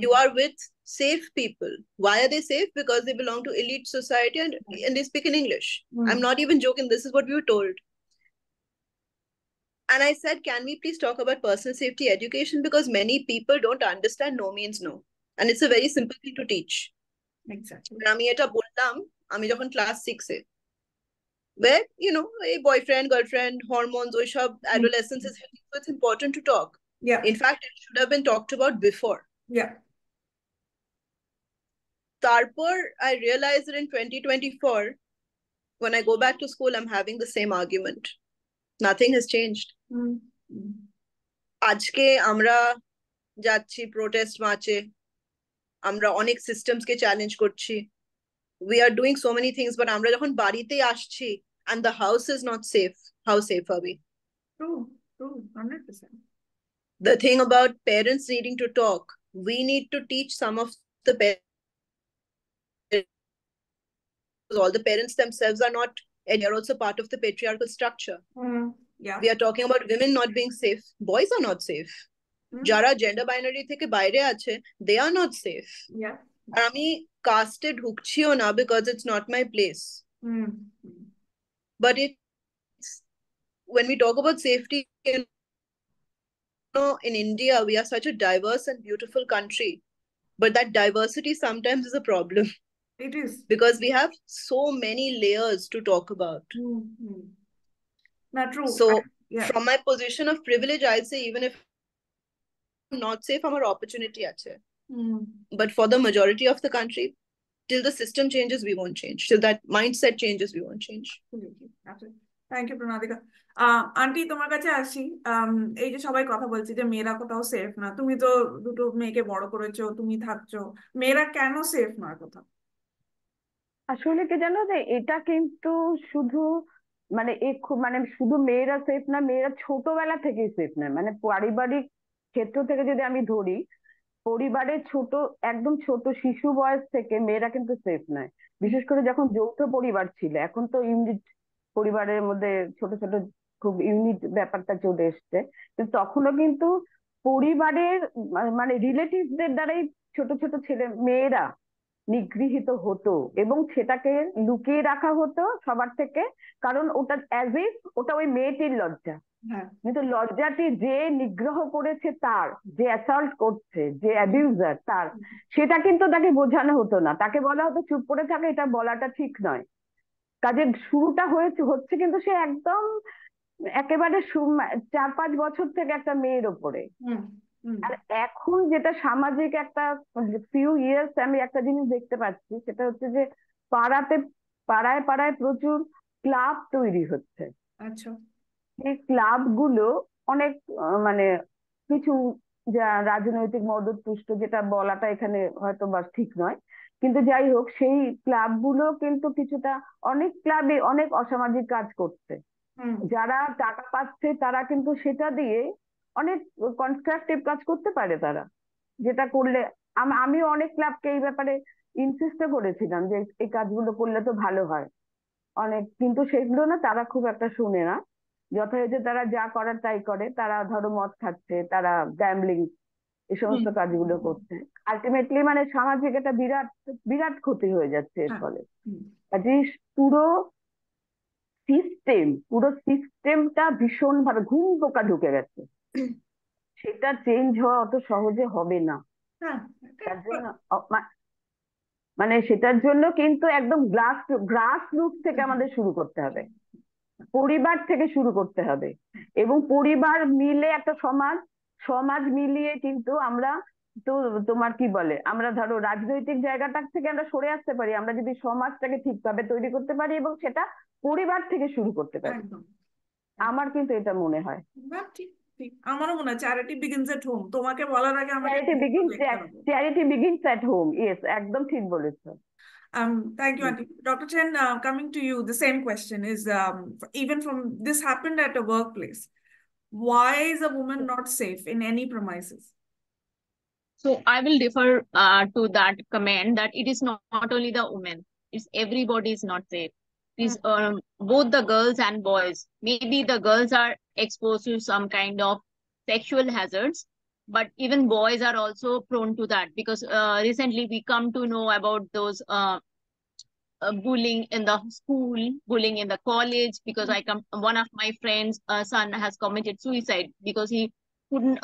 You are with safe people. Why are they safe? Because they belong to elite society and they speak in English. I'm not even joking. This is what we were told. And I said, can we please talk about personal safety education? Because many people don't understand no means no. And it's a very simple thing to teach. Exactly. আমি এটা বললাম আমি যখন class 6-এ, where, you know, a boyfriend, girlfriend, hormones, ওই সব adolescence is hitting, so it's important to talk. Yeah. In fact, it should have been talked about before. Yeah. Tarpor, I realized that in 2024, when I go back to school, I'm having the same argument. Nothing has changed. আজকে আমরা যাচ্ছি protest মার্চে, আমরা অনেক systems কে challenge করছি, we are doing so many things, but আমরা যখন বাড়িতে আসছি and the house is not safe, how safe are we? True, 100%. The thing about parents needing to talk, we need to teach some of the parents, all the parents themselves are not, and they're also part of the patriarchal structure. Yeah. We are talking about women not being safe, boys are not safe. যারা gender binary থেকে বাইরে আছে, they are not safe. Yeah. আর আমি কাস্টে ঢুকছিও না because it's not my place. But it's, when we talk about safety, you know, in India we are such a diverse and beautiful country, but that diversity sometimes is a problem. It is, because we have so many layers to talk about. Not true. So yeah. From my position of privilege, I'll say even if I'm not safe, আমার opportunity আছে. But for the majority of the country, till the system changes, we won't change. Till that mindset changes, we won't change. Absolutely. Thank you, Pranadika. Aunty, তোমার কাছে আসি। এই যে সবাই কথা বলছে যে মেয়েরা কোথাও সেফ না, তুমি তো দুটো মেয়েকে বড় করেছো, তুমি থাকছো, মেয়েরা কেন সেফ না কোথাও? আসলে কি জানো, যে এটা কিন্তু শুধু মানে মানে শুধু মেয়েরা সেফ না, মেয়েরা ছোটবেলা থেকেই সেফ না। মানে পারিবারিক ক্ষেত্র থেকে যদি আমি ধরি, পরিবারের একদম ছোট শিশু বয়স থেকে মেয়েরা কিন্তু সেফ নয়। বিশেষ করে যখন যৌথ পরিবার ছিল, এখন তো ইউনিট পরিবারের মধ্যে ছোট ছোট খুব ইউনিট ব্যাপারটা চলে এসছে, কিন্তু তখনও কিন্তু পরিবারের মানে রিলেটিভদের দ্বারাই ছোট ছোট মেয়েরা নিগৃহীত হতো এবং সেটাকে লুকিয়ে রাখা হতো সবার থেকে, কারণ ওটা অ্যাজ ইফ ওটা ওই মেয়েটির লজ্জা। কিন্তু লজ্জাটি যে নিগ্রহ করেছে, তার যে অ্যাসল্ট করছে, যে অ্যাবিউজার, তার সেটা কিন্তু তাকে বোঝানো হতো না, তাকে বলা হতো চুপ করে থাকে, এটা বলাটা ঠিক নয়। কাজে শুরুটা হচ্ছে কিন্তু সে একদম একেবারে 4-5 বছর থেকে একটা মেয়ের ওপরে। আর এখন যেটা সামাজিক একটা ফিউ ইয়ার্স আমি একটা জিনিস দেখতে পাচ্ছি, সেটা হচ্ছে যে পাড়ায় পাড়ায় প্রচুর ক্লাব তৈরি হচ্ছে। আচ্ছা। এই ক্লাবগুলো অনেক মানে কিছু যা রাজনৈতিক মদতপুষ্ট, যেটা বলাটা এখানে হয়তো বা ঠিক নয়, কিন্তু যাই হোক, সেই ক্লাবগুলো কিন্তু কিছুটা, অনেক ক্লাবে অনেক অসামাজিক কাজ করছে। যারা টাকা পাচ্ছে তারা কিন্তু সেটা দিয়ে অনেক কনস্ট্রাকটিভ কাজ করতে পারে তারা, যেটা করলে আমিও অনেক ক্লাবকে এই ব্যাপারে ইনসিস্ট করেছিলাম যে এই কাজগুলো করলে তো ভালো হয় অনেক, কিন্তু সেগুলো না তারা খুব একটা শুনে না। যথাযথ তারা যা করার তাই করে, তারা ধরো মদ খাচ্ছে, তারা গ্যাম্বলিং, এই সমস্ত কাজগুলো করছে। আলটিমেটলি মানে সামাজিক একটা বিরাট বিরাট ক্ষতি হয়ে যাচ্ছে এর ফলে। কাজে পুরো সিস্টেমটা ভীষণ ভাবে ঘুম পোকা ঢুকে গেছে, সেটা চেঞ্জ হওয়া অত সহজে হবে না। তার জন্য মানে সেটার জন্য কিন্তু একদম গ্রাস রুট থেকে আমাদের শুরু করতে হবে, পরিবার থেকে শুরু করতে হবে, এবং পরিবার মিলে একটা সমাজ মিলিয়ে কিন্তু আমরা তো তোমার কি বলে, আমরা ধরো রাজনৈতিক জায়গাটা থেকে আমরা সরে আসতে পারি, আমরা যদি সমাজটাকে ঠিকভাবে তৈরি করতে পারি এবং সেটা পরিবার থেকে শুরু করতে পারি। আমার কিন্তু এটা মনে হয়। আমারও মনে হয় চ্যারিটি বিগিনস এট হোম। তোমাকে বলার আগে charity begins at home. Yes, একদম ঠিক বলেছো। Thank you, Auntie. Dr. Chen, coming to you, the same question is, even from this happened at a workplace. Why is a woman not safe in any premises? So I will defer to that comment that it is not only the women, it's everybody is not safe. It's both the girls and boys. Maybe the girls are exposed to some kind of sexual hazards, but even boys are also prone to that, because recently we come to know about those bullying in the school, bullying in the college, because one of my friends' son has committed suicide because he couldn't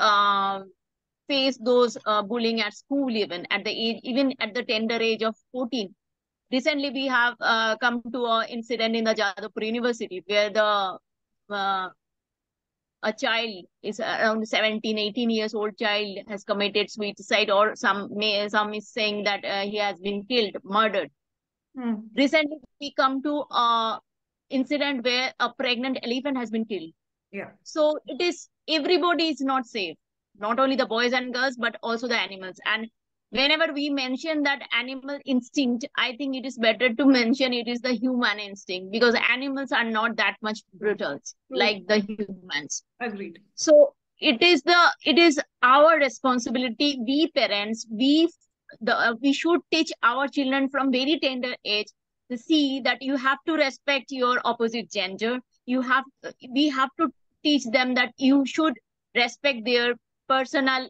face those bullying at school, even at the tender age of 14. Recently, we have come to an incident in the Jadavpur University where a child is around 17-18 years old child has committed suicide, or some is saying that he has been killed, murdered. Recently, we come to an incident where a pregnant elephant has been killed. Yeah. So everybody is not safe. not only the boys and girls, but also the animals. And whenever we mention that animal instinct, I think it is better to mention it is the human instinct, because animals are not that much brutal like the humans. Agreed. So it is our responsibility, we parents, we should teach our children from very tender age to see that you have to respect your opposite gender. We have to teach them that you should respect their personal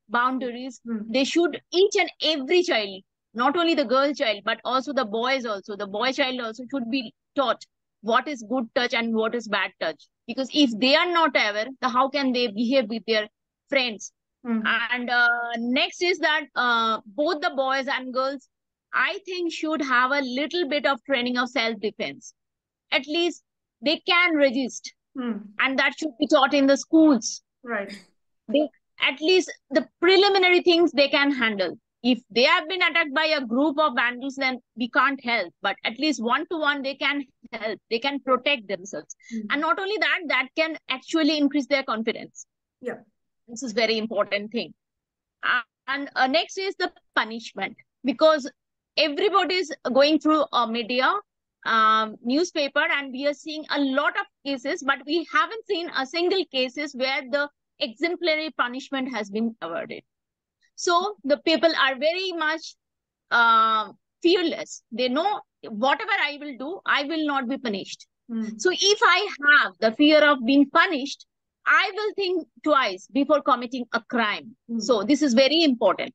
boundaries. They should, each and every child, not only the girl child, but also the boys also, the boy child also should be taught what is good touch and what is bad touch. Because if they are not aware, how can they behave with their friends? And next is that both the boys and girls, I think, should have a little bit of training of self-defense. At least they can resist. And that should be taught in the schools. Right. At least the preliminary things they can handle. If they have been attacked by a group of vandals, then we can't help. But at least one-to-one, they can help. They can protect themselves. And not only that, that can actually increase their confidence. Yeah. This is very important thing. And next is the punishment. Because everybody is going through a media, newspaper, and we are seeing a lot of cases, but we haven't seen a single cases where the exemplary punishment has been awarded. So the people are very much fearless. They know whatever I will do, I will not be punished. So if I have the fear of being punished, I will think twice before committing a crime. So this is very important.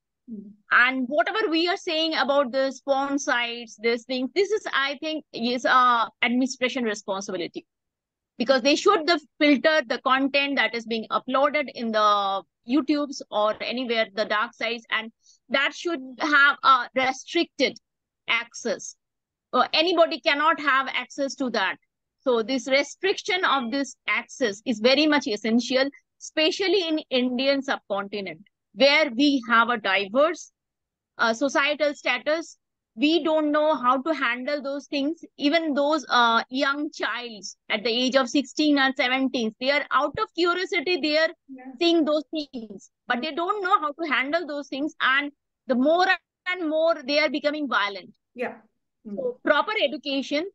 And whatever we are saying about the porn sites, this thing, this is, I think, is administration responsibility. Because they should filter the content that is being uploaded in the YouTubes or anywhere, the dark sites, and that should have a restricted access. Anybody cannot have access to that. So this restriction of this access is very much essential, especially in Indian subcontinent, where we have a diverse societal status. We don't know how to handle those things. Even those young childs at the age of 16 or 17, they are out of curiosity, they are seeing those things, but they don't know how to handle those things. And the more and more they are becoming violent. Yeah. So proper education,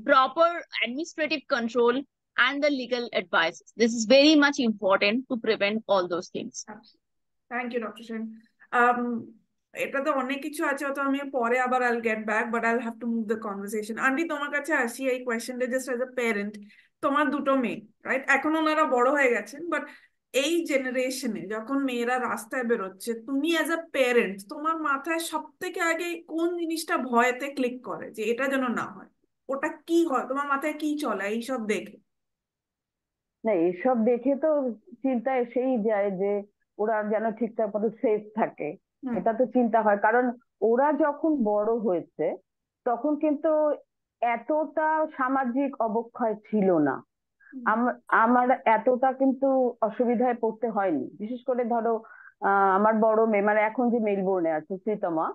proper administrative control, and the legal advice. This is very much important to prevent all those things. Thank you, Dr. Sen. এটা তো অনেক কিছু আছে, তো আমি পরে আবার I'll get back, but I'll have to move the conversation. Aunty, তোমার কাছে আসি এই কোয়েশ্চেনটা জাস্ট অ্যাজ এ প্যারেন্ট। তোমার দুটো মেয়ে, রাইট? এখন ওনারা বড় হয়ে গেছেন, বাট এই জেনারেশনে যখন মেয়েরা রাস্তায় বেরোচ্ছে, তুমি অ্যাজ এ প্যারেন্ট, তোমার মাথায় সব থেকে আগে কোন জিনিসটা ভয়েতে ক্লিক করে যে এটা যেন না হয়? ওটা কি হয়, তোমার মাথায় কি চলে এইসব দেখে? না, এইসব দেখে তো চিন্তা এসেই যায় যে ওরা যেন ঠিকঠাক মতো সেফ থাকে। এটা তো চিন্তা হয়, কারণ ওরা যখন বড় হয়েছে তখন কিন্তু এতটা সামাজিক অবক্ষয় ছিল না। আমার এতটা কিন্তু অসুবিধায় পড়তে হয়নি। বিশেষ করে ধরো আমার বড় মেয়ে, মানে এখন যে মেলবোর্নে আছে শ্রীতমা,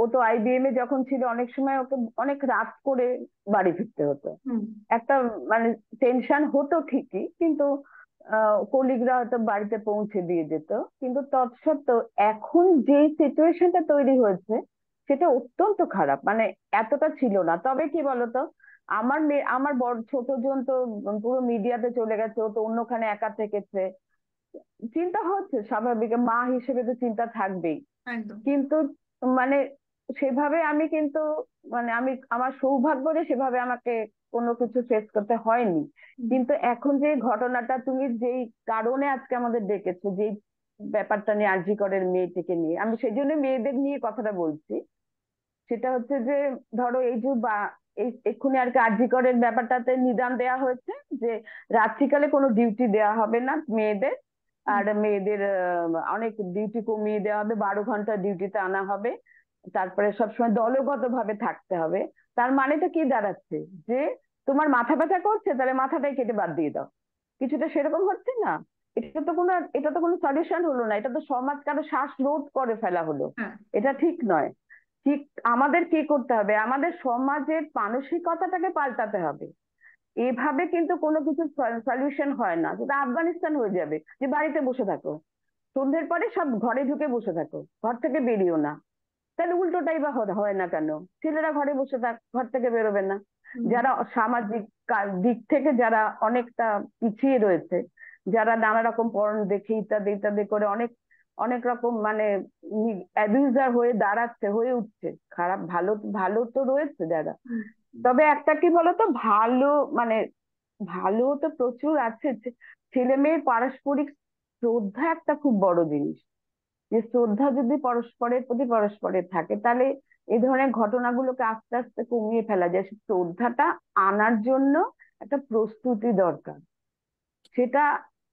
ও তো IBM এ যখন ছিল, অনেক সময় ওকে অনেক রাত করে বাড়ি ফিরতে হতো। একটা মানে টেনশন হতো ঠিকই, কিন্তু কলিগরা হয়তো বাড়িতে পৌঁছে দিয়ে যেত। কিন্তু তৎসত্ত্বেও এখন যে সিচুয়েশনটা তৈরি হয়েছে সেটা অত্যন্ত খারাপ, মানে এতটা ছিল না। তবে কি বলতো, আমার বড় ছোট জন তো পুরো মিডিয়াতে চলে গেছে, ও তো অন্যখানে একা থেকেছে। চিন্তা হচ্ছে স্বাভাবিক, মা হিসেবে তো চিন্তা থাকবেই, কিন্তু মানে সেভাবে আমি কিন্তু মানে আমার সৌভাগ্য যে সেভাবে আমাকে কোনো কিছু ফেস করতে হয়নি। কিন্তু এখন যে ঘটনাটা তুমি যেই কারণে আজকে আমাদের ডেকেছো, যেই ব্যাপারটা নিয়ে, আরজি করের মেয়েটিকে নিয়ে, আমি সেই জন্য মেয়েদের নিয়ে কথাটা বলছি। সেটা হচ্ছে যে ধরো এই যে এক্ষুনি আর কি আরজি করের ব্যাপারটাতে নিদান দেওয়া হয়েছে যে রাত্রিকালে কোনো ডিউটি দেওয়া হবে না মেয়েদের, আর মেয়েদের অনেক ডিউটি কমিয়ে দেওয়া হবে, 12 ঘন্টা ডিউটিতে আনা হবে, তারপরে সবসময় দলগত ভাবে থাকতে হবে। তার মানেটা কি দাঁড়াচ্ছে, যে তোমার মাথা ব্যথা করছে, তাহলে মাথাটাই কেটে বাদ দিয়ে দাও। কিছুটা সেরকম হচ্ছে না? এটা তো কোনো সলিউশন হলো না, এটা তো সমাজ কারো শ্বাস রোধ করে ফেলা হলো। এটা ঠিক নয়। ঠিক আমাদের কি করতে হবে, আমাদের সমাজের মানসিকতাটাকে পাল্টাতে হবে। এভাবে কিন্তু কোনো কিছু সলিউশন হয় না, সেটা আফগানিস্তান হয়ে যাবে যে বাড়িতে বসে থাকো, সন্ধ্যের পরে সব ঘরে ঢুকে বসে থাকো, ঘর থেকে বেরিও না। তাহলে উল্টোটাই বা হয় না কেন? ছেলেরা ঘরে বসে থাক, ঘর থেকে বেরোবে না। যারা সামাজিক দিক থেকে যারা অনেকটা পিছিয়ে রয়েছে, যারা নানা রকম পর্ন দেখে ইত্যাদি ইত্যাদি করে অনেক অনেক রকম মানে অ্যাবিউজার হয়ে দাঁড়াচ্ছে, হয়ে উঠছে, খারাপ ভালো ভালো তো রয়েছে যারা। তবে একটা কি বলতো, ভালো মানে ভালো তো প্রচুর আছে। ছেলে মেয়ের পারস্পরিক শ্রদ্ধা একটা খুব বড় জিনিস। যে শ্রদ্ধা যদি পরস্পরের প্রতি পরস্পরের থাকে, তাহলে এই ধরনের ঘটনাগুলোকে আস্তে আস্তে কমিয়ে ফেলা যায়। শ্রদ্ধাটা আনার জন্য একটা প্রস্তুতি দরকার। সেটা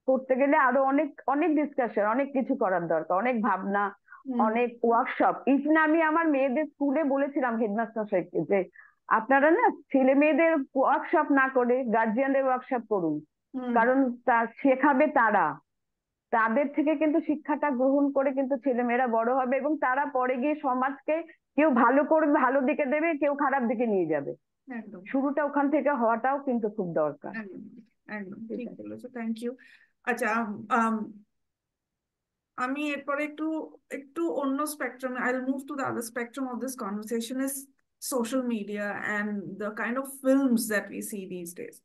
করতে গেলে আরো অনেক অনেক ডিসকাশন, অনেক কিছু করার দরকার, অনেক ভাবনা, অনেক ওয়ার্কশপ। ইভেন আমি আমার মেয়েদের স্কুলে বলেছিলাম হেডমাস্টার সাহেবকে যে আপনারা না ছেলে মেয়েদের ওয়ার্কশপ না করে গার্জিয়ানদের ওয়ার্কশপ করুন, কারণ তা শেখাবে তারা। তাদের থেকে কিন্তু শিক্ষাটা গ্রহণ করে কিন্তু ছেলেমেয়েরা বড় হবে, এবং তারা পরে গিয়ে সমাজকে কেউ ভালো করবে, ভালো দিকে দেবে, কেউ খারাপ দিকে নিয়ে যাবে। একদম শুরুটা ওখান থেকে হওয়াটাও কিন্তু খুব দরকার। একদম একদম ঠিক বলেছো, থ্যাংক ইউ। আচ্ছা, আমি এরপরে একটু একটু অন্য spectrum, I'll move to the other spectrum of this conversation is social media and the kind of films that we see these days.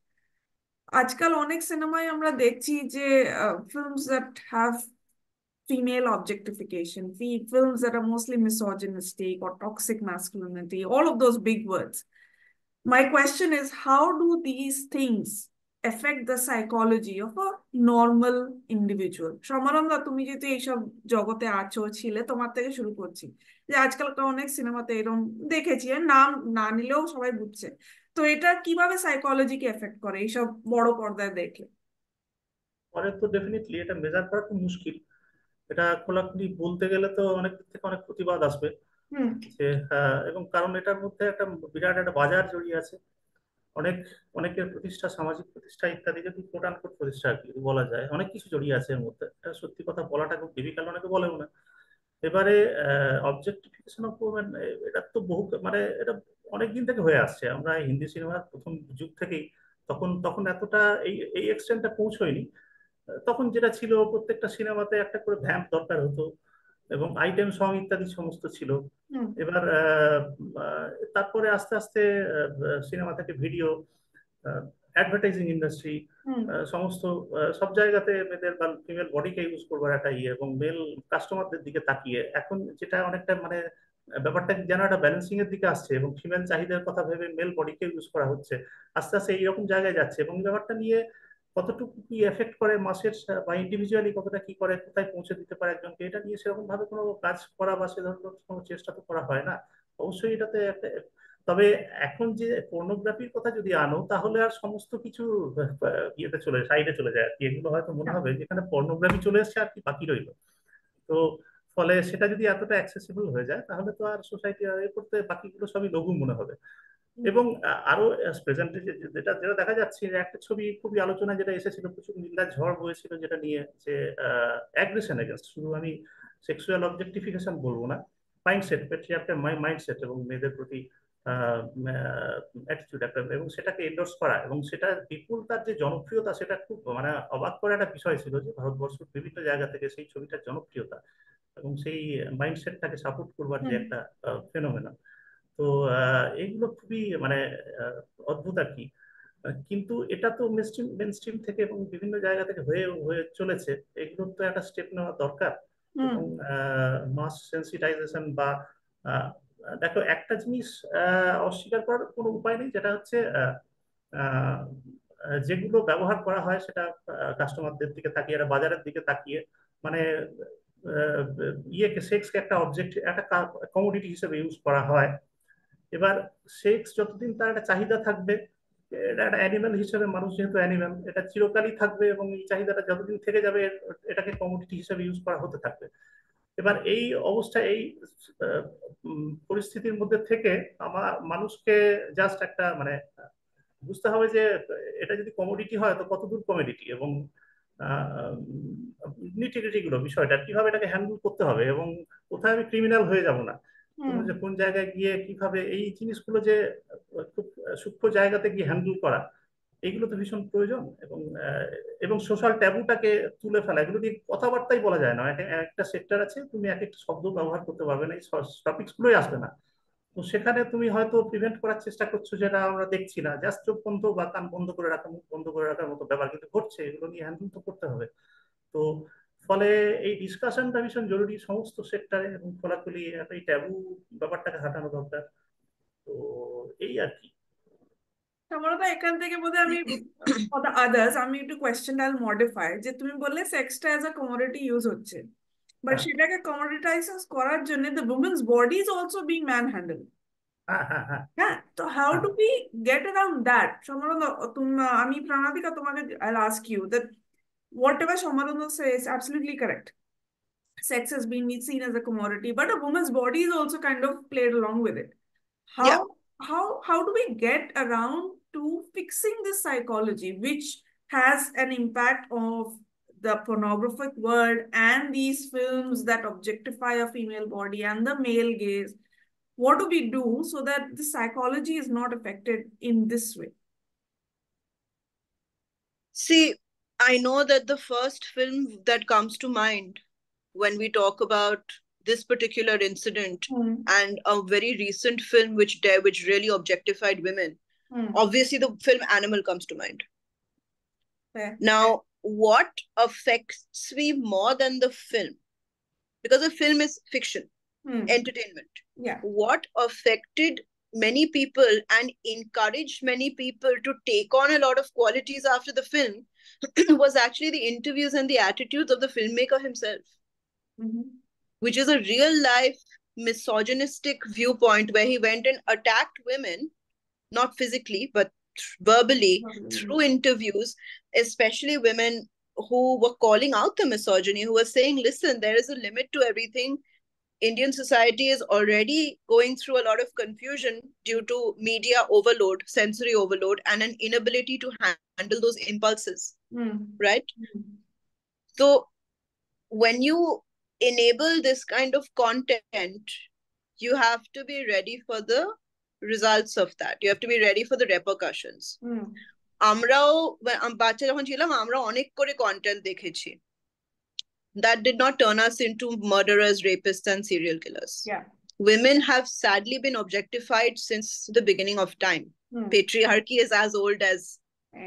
আজকাল অনেক সিনেমায় আমরা দেখছি যে films that have female objectification, films that are mostly misogynistic or toxic masculinity, all of those big words. My question is, how do these things affect the psychology of a normal individual? সমানন্দা, তুমি যেহেতু এইসব জগতে আছো, ছিলে, তোমার থেকে শুরু করছি। যে আজকালকার অনেক সিনেমাতে এরকম দেখেছি, নাম না নিলেও সবাই বুঝছে। তো এটা কিভাবে সাইকোলজিকে এফেক্ট করে এইসব বড় পর্দায় দেখলে? পরে তো ডেফিনেটলি এটা মেজার করা খুব মুশকিল। এটা খোলাখুলি বলতে গেলে তো অনেক দিক থেকে অনেক প্রতিবাদ আসবে যে এবং কারণ এটার মধ্যে একটা বিরাট একটা বাজার জড়িয়ে আছে। অনেকের প্রতিষ্ঠা, সামাজিক প্রতিষ্ঠা ইত্যাদি, যদি কোট আনকোট প্রতিষ্ঠা আর কি বলা যায়, অনেক কিছু জড়িয়ে আছে এর মধ্যে। এটা সত্যি কথা বলাটা খুব ডিফিকাল্ট, অনেকে বলেও না। এবারে অবজেক্টিফিকেশন অফ ওমেন, এটা তো বহু মানে এটা অনেক দিন থেকে হয়ে আসছে। আমরা হিন্দি সিনেমার প্রথম যুগ থেকেই, তখন তখন এতটা এই এক্সটেন্টটা পৌঁছয়নি। তখন যেটা ছিল, প্রত্যেকটা সিনেমাতে একটা করে ভ্যাম্প দরকার হতো এবং আইটেম সং ইত্যাদি সমস্ত ছিল। এবার তারপরে আস্তে আস্তে সিনেমা থেকে ভিডিও, অ্যাডভার্টাইজিং ইন্ডাস্ট্রি, সমস্ত সব জায়গাতে মেয়েদের বা ফিমেল বডিকে ইউজ করবার একটা ইয়ে, এবং মেল কাস্টমারদের দিকে তাকিয়ে এখন যেটা অনেকটা মানে ব্যাপারটা যেন একটা ব্যালেন্সিং এর দিকে আসছে, এবং ফিমেল চাহিদার কথা ভেবে মেল বডিকে ইউজ করা হচ্ছে। আস্তে আস্তে এইরকম জায়গায় যাচ্ছে, এবং ব্যাপারটা নিয়ে কতটুকু কি এফেক্ট করে মাসের বা ইন্ডিভিজুয়ালি কতটা কি করে, কোথায় পৌঁছে দিতে পারে একজনকে, এটা নিয়ে সেরকম ভাবে কোনো কাজ করা বা সে ধরনের কোনো চেষ্টা তো করা হয় না। অবশ্যই এটাতে একটা, তবে এখন যে পর্নোগ্রাফির কথা যদি আনো, তাহলে আর সমস্ত কিছু ইয়েতে চলে সাইডে চলে যায় আর কি। এগুলো হয়তো মনে হবে যেখানে পর্নোগ্রাফি চলে এসছে আর কি বাকি রইলো। তো ফলে সেটা যদি এতটা অ্যাক্সেসিবল হয়ে যায়, তাহলে তো আর সোসাইটি এ করতে বাকিগুলো সবই লঘু মনে হবে। এবং আরো প্রেজেন্টে যেটা যেটা দেখা যাচ্ছে, একটা ছবি খুবই আলোচনা যেটা এসেছিল, প্রচুর নিন্দার ঝড় হয়েছিল, যেটা নিয়ে যে অ্যাগ্রেশন এগেনস্ট, শুধু আমি সেক্সুয়াল অবজেক্টিফিকেশন বলবো না, মাইন্ডসেট, পেট্রিয়ার্কাল মাইন্ডসেট এবং মেয়েদের প্রতি অ্যাটিটিউড একটা, এবং সেটাকে এন্ডোর্স করা, এবং সেটা বিপুল তার যে জনপ্রিয়তা, সেটা খুব মানে অবাক করা একটা বিষয় ছিল যে ভারতবর্ষের বিভিন্ন জায়গা থেকে সেই ছবিটার জনপ্রিয়তা এবং সেই মাইন্ডসেটটাকে সাপোর্ট করবার যে একটা ফেনোমেনা। তো এইগুলো খুবই মানে অদ্ভুত আর কি। কিন্তু এটা তো মেনস্ট্রিম থেকে এবং বিভিন্ন জায়গা থেকে হয়ে হয়ে চলেছে। এগুলোর তো একটা স্টেপ নেওয়া দরকার, এবং মাস সেন্সিটাইজেশন বা দেখো, একটা জিনিস অস্বীকার করার কোনো উপায় নেই, যেটা হচ্ছে যেগুলো ব্যবহার করা হয় সেটা কাস্টমারদের দিকে তাকিয়ে, একটা বাজারের দিকে তাকিয়ে, মানে ইয়েকে, সেক্সকে একটা অবজেক্ট, একটা কমোডিটি হিসেবে ইউজ করা হয়। এবার সেক্স যতদিন তার একটা চাহিদা থাকবে, এটা একটা অ্যানিমেল হিসেবে, মানুষ যেহেতু অ্যানিমেল, এটা চিরকালই থাকবে, এবং এই চাহিদাটা যতদিন থেকে যাবে এটাকে কমোডিটি হিসেবে ইউজ করা হতে থাকবে। এবার এই অবস্থা, এই পরিস্থিতির মধ্যে থেকে মানুষকে জাস্ট একটা মানে বুঝতে হবে যে এটা যদি কমোডিটি হয় তো কতদূর কমোডিটি, এবং নিটিগ্রিটি গুলো, বিষয়টা কিভাবে এটাকে হ্যান্ডেল করতে হবে, এবং কোথায় আমি ক্রিমিনাল হয়ে যাব না, যে কোন জায়গায় গিয়ে কিভাবে এই জিনিসগুলো যে খুব সূক্ষ্ম জায়গাতে গিয়ে হ্যান্ডেল করা, এইগুলো তো ভীষণ প্রয়োজন, এবং সোশ্যাল ট্যাবুটাকে তুলে ফেলা, এগুলো দিয়ে কথাবার্তাই বলা যায় না। একটা সেক্টর আছে, তুমি এক একটা শব্দ ব্যবহার করতে পারবে না, এই টপিকস গুলোই আসবে না। তো সেখানে তুমি হয়তো প্রিভেন্ট করার চেষ্টা করছো, যেটা আমরা দেখছি না, জাস্ট চোখ বন্ধ বা কান বন্ধ করে রাখা, মুখ বন্ধ করে রাখার মতো ব্যাপার কিন্তু ঘটছে। এগুলো নিয়ে হ্যান্ডেল তো করতে হবে। তো ফলে এই ডিসকাশনটা ভীষণ জরুরি সমস্ত সেক্টরে, এবং খোলাখুলি এই ট্যাবু ব্যাপারটাকে হাঁটানো দরকার। তো এই আর কি। সমরতা, এখান থেকে বোধহয় আমি for the others আমি একটু কোয়েশ্চেন আইল মডিফাই, যে তুমি বললে সেক্সটা অ্যাজ আ কমোডিটি ইউজ হচ্ছে, বাট সেটাকে কমোডিটাইজ করার জন্য the women's body is also being manhandle. হ্যাঁ, তো how do we get around that? সমরতা, আমি প্রাণাধিকা তোমাকে I'll ask you that whatever Somaranda says is absolutely correct. Sex has been seen as a commodity, but a woman's body is also kind of played along with it. How Yeah. how do we get around to fixing this psychology, which has an impact of the pornographic world and these films that objectify a female body and the male gaze? What do we do so that the psychology is not affected in this way? See, I know that the first film that comes to mind when we talk about this particular incident and a very recent film which really objectified women, obviously the film Animal comes to mind. Now, what affects me more than the film, because the film is fiction, entertainment, what affected many people and encouraged many people to take on a lot of qualities after the film was actually the interviews and the attitudes of the filmmaker himself, which is a real life misogynistic viewpoint where he went and attacked women, not physically but verbally, through interviews, especially women who were calling out the misogyny, who were saying, listen, there is a limit to everything. Indian society is already going through a lot of confusion due to media overload, sensory overload, and an inability to handle those impulses, right? So when you enable this kind of content, you have to be ready for the results of that. You have to be ready for the repercussions. আমরাও বাচ্চা যখন ছিলাম আমরা অনেক করে content দেখেছি that did not turn us into murderers, rapists, and serial killers. Women have sadly been objectified since the beginning of time. Patriarchy is as old as,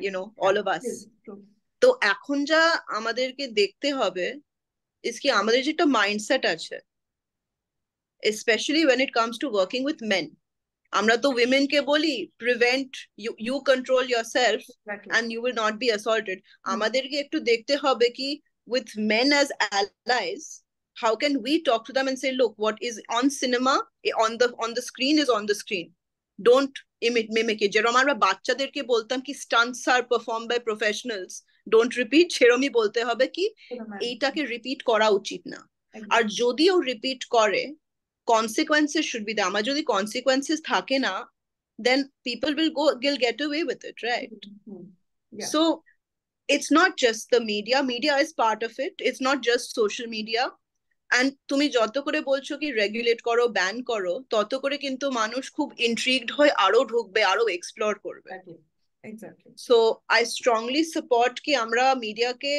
you know, all of us. তো এখন যা আমাদেরকে দেখতে হবে is কি আমাদের যে একটা মাইন্ডসেট আছে, especially when it comes to working with men. আমরা তো women কে বলি prevent, you control yourself and you will not be assaulted. আমাদেরকে একটু দেখতে হবে কি with men as allies, how can we talk to them and say, look, what is on cinema, on the screen is on the screen. Don't mimic it. যেরকম আমরা বাচ্চাদেরকে বলতাম কি stunts are performed by professionals, don't repeat, সেরকমই বলতে হবে কি এইটাকে রিপিট করা উচিত না। আর যদিও রিপিট করে, consequences should be there. আমার যদি consequences থাকে না, then people will get away with it, right? So it's not just the media is part of it. It's not just social media. And তুমি যত করে বলছো কি রেগুলেট করো, ব্যান করো, তত করে কিন্তু মানুষ খুব ইন্ট্রিগড হয়ে আরো ঢুকবে, আরো এক্সপ্লোর করবে। So I strongly support কি আমরা মিডিয়াকে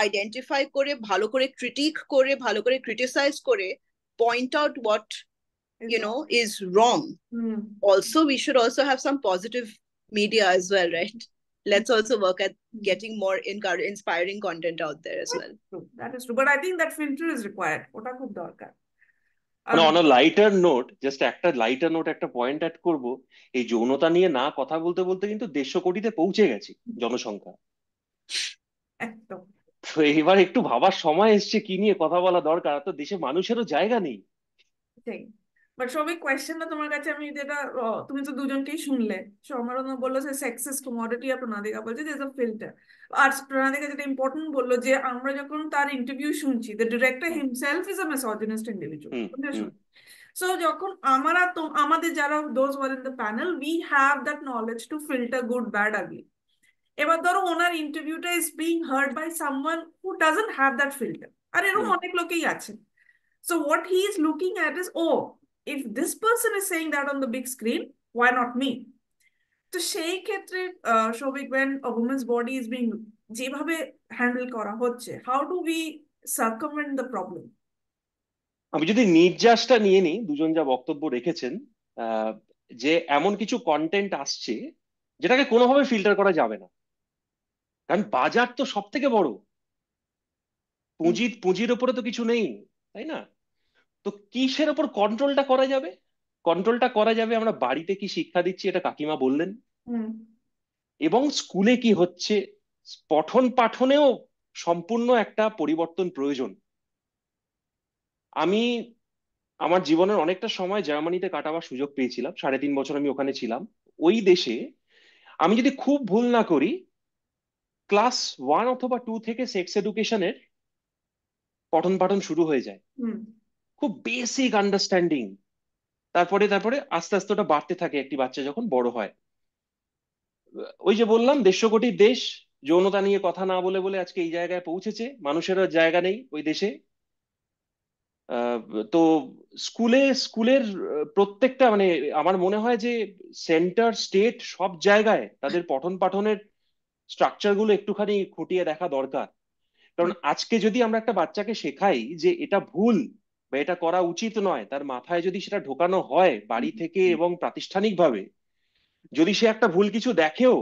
আইডেন্টিফাই করে, ভালো করে ক্রিটিক করে, ভালো করে ক্রিটিসাইজ করে, point out what is wrong. Also, we should also have some positive media as well, right? Let's also work at getting more inspiring content out there as well. That is true, but I think that filter is required. ওটা খুব দরকার। on a lighter note, just একটা lighter note, একটা point add করব। এই যৌনতা নিয়ে না কথা বলতে বলতে কিন্তু 150 কোটিতে পৌঁছে গেছি জনসংখ্যা। একদম। তো এবার একটু ভাবার সময় এসছে কি নিয়ে কথা বলা দরকার, তো দেশে মানুষেরও জায়গা নেই। ঠিক, বাট সবই কোয়েশ্চেনটা তোমার কাছে আমি যেটা, তুমি তো দুজনকেই শুনলে, সমরনা বললো যে সেক্সিস কমোডিটি, আর প্রণাদিকা বলছে যে ফিল্টার। আর প্রণাদিকা যেটা ইম্পর্টেন্ট বললো যে আমরা যখন তার ইন্টারভিউ শুনছি, the director himself is a misogynist individual. So যখন আমাদের যারা those were in the panel, we have that knowledge to filter good bad ugly. এবার ধরো ওনার ইন্টারভিউটা is being heard by someone who doesn't have that filter, আর এরকম অনেক লোকেই আছে। So what he is looking at is, oh, if this person is saying that on the big screen, why not me? তো সেই ক্ষেত্রে Souvik, when a woman's body is being যেভাবে handle করা হচ্ছে, how do we circumvent the problem? আমি যদি নির্যাসটা নিয়ে নিই, দুজন যা বক্তব্য রেখেছেন, যে এমন কিছু কন্টেন্ট আসছে যেটাকে কোনোভাবে ফিল্টার করা যাবে না, কারণ বাজার তো সব থেকে বড়, পুঁজির ওপরে তো কিছু নেই, তাই না? তো কিসের ওপর কন্ট্রোলটা করা যাবে? কন্ট্রোলটা করা যাবে আমরা বাড়িতে কি শিক্ষা দিচ্ছি, এটা কাকিমা বললেন, এবং স্কুলে কি হচ্ছে, পঠন পাঠনেও সম্পূর্ণ একটা পরিবর্তন প্রয়োজন। আমি আমার জীবনের অনেকটা সময় জার্মানিতে কাটাবার সুযোগ পেয়েছিলাম, 3.5 বছর আমি ওখানে ছিলাম। ওই দেশে আমি যদি খুব ভুল না করি, ক্লাস 1 অথবা 2 থেকে সেক্স এডুকেশনের পঠন পাঠন শুরু হয়ে যায়, খুব বেসিক আন্ডারস্ট্যান্ডিং। তারপরে তারপরে আস্তে আস্তে ওটা বাড়তে থাকে একটি বাচ্চা যখন বড় হয়। ওই যে বললাম 150 কোটির দেশ, যৌনতা নিয়ে কথা না বলে বলে আজকে এই জায়গায় পৌঁছেছে, মানুষেরও জায়গা নেই ওই দেশে। তো স্কুলের প্রত্যেকটা, মানে আমার মনে হয় যে সেন্টার, স্টেট, সব জায়গায় তাদের পঠন পাঠনের স্ট্রাকচার গুলো একটুখানি খুঁটিয়ে দেখা দরকার। কারণ আজকে যদি আমরা একটা বাচ্চাকে শেখাই যে এটা ভুল বা এটা করা উচিত নয়, তার মাথায় যদি সেটা ঢোকানো হয় বাড়ি থেকে এবং প্রাতিষ্ঠানিকভাবে, যদি সে একটা ভুল কিছু দেখেও,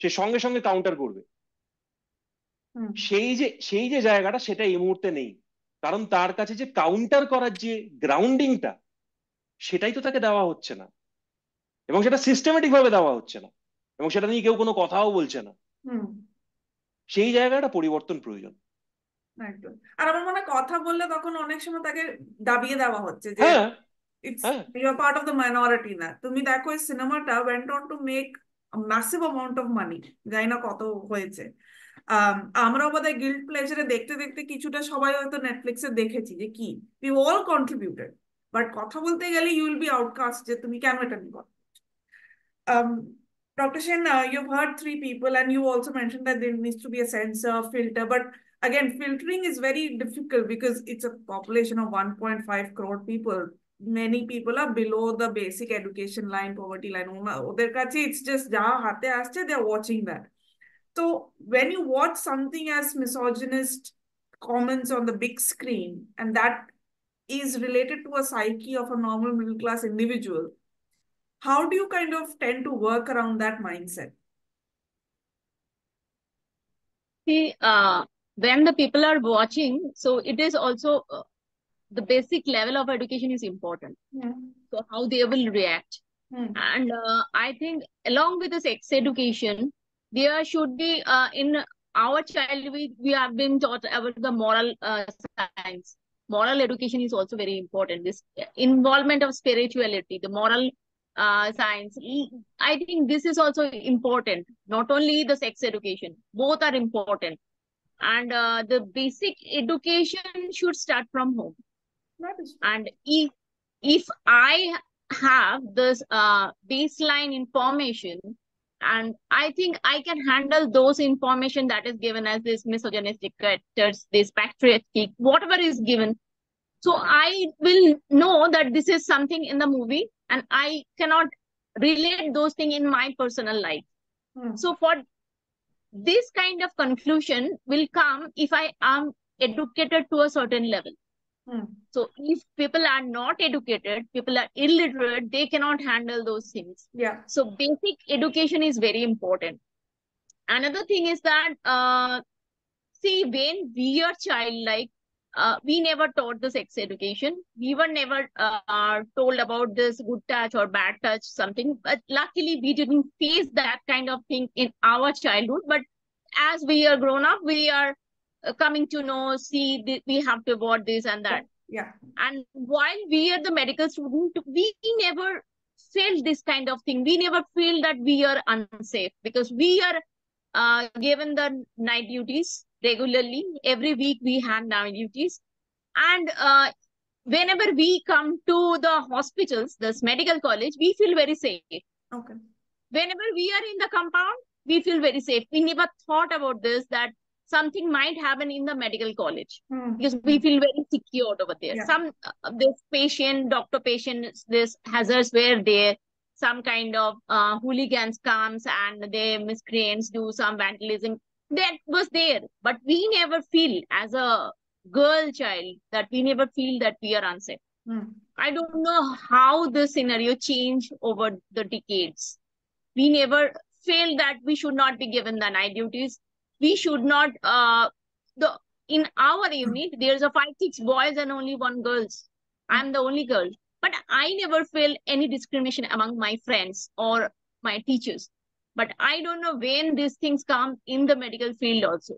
সে সঙ্গে সঙ্গে কাউন্টার করবে। সেই যে জায়গাটা, সেটা এই মুহূর্তে নেই, কারণ তার কাছে যে কাউন্টার করার যে গ্রাউন্ডিংটা, সেটাই তো তাকে দেওয়া হচ্ছে না, এবং সেটা সিস্টেমেটিক ভাবে দেওয়া হচ্ছে না, এবং সেটা নিয়ে কেউ কোনো কথাও বলছে না। সেই জায়গাটা পরিবর্তন প্রয়োজন। একদম। আর আমার মনে হয় কথা বললে তখন অনেক সময় তাকে দাবিয়ে দেওয়া হচ্ছে যে it's you're part of the minority না। তুমি দেখো এই সিনেমাটা went on to make a massive amount of money, জানি না কত হয়েছে। আমরাও বোধহয় গিল্ড প্লেজারে দেখতে দেখতে কিছুটা সবাই হয়তো নেটফ্লিক্সে দেখেছি যে কি we all contributed, বাট কথা বলতে গেলে you will be outcast যে তুমি কেন এটা নিয়ে কথা। Dr. Shen, you've heard 3 people and you also mentioned that there needs to be a censor, filter, but again, filtering is very difficult because it's a population of 1.5 crore people. Many people are below the basic education line, poverty line. It's just they're watching that. So when you watch something as misogynist comments on the big screen, and that is related to a psyche of a normal middle class individual, how do you kind of tend to work around that mindset? See, when the people are watching, so it is also the basic level of education is important. So how they will react. And I think along with the sex education, there should be in our child, we have been taught about the moral science. Moral education is also very important. This involvement of spirituality, the moral science. I think this is also important. Not only the sex education, both are important. And the basic education should start from home. And if I have this baseline information, and I think I can handle those information that is given as this misogynistic characters, this patriarchy, whatever is given. So I will know that this is something in the movie and I cannot relate those things in my personal life. So for this kind of conclusion will come if I am educated to a certain level. So if people are not educated, people are illiterate, they cannot handle those things. So basic education is very important. Another thing is that see, when we are childlike, we never taught the sex education. We were never told about this good touch or bad touch, something. But luckily, we didn't face that kind of thing in our childhood. But as we are grown up, we are coming to know, see, we have to avoid this and that. And while we are the medical student, we never felt this kind of thing. We never feel that we are unsafe because we are given the night duties regularly. Every week we have night duties. And whenever we come to the hospitals, this medical college, we feel very safe. Whenever we are in the compound, we feel very safe. We never thought about this, that something might happen in the medical college because we feel very secure over there. Some this patient, doctor patient, this hazards were there. some kind of hooligans comes and they miscreants do some vandalism. That was there, but we never feel as a girl child that we never feel that we are unsafe. I don't know how the scenario changed over the decades. We never felt that we should not be given the night duties. We should not, in our unit, there's a 5-6 boys and only 1 girls. I'm the only girl. But I never felt any discrimination among my friends or my teachers. But I don't know when these things come in the medical field also.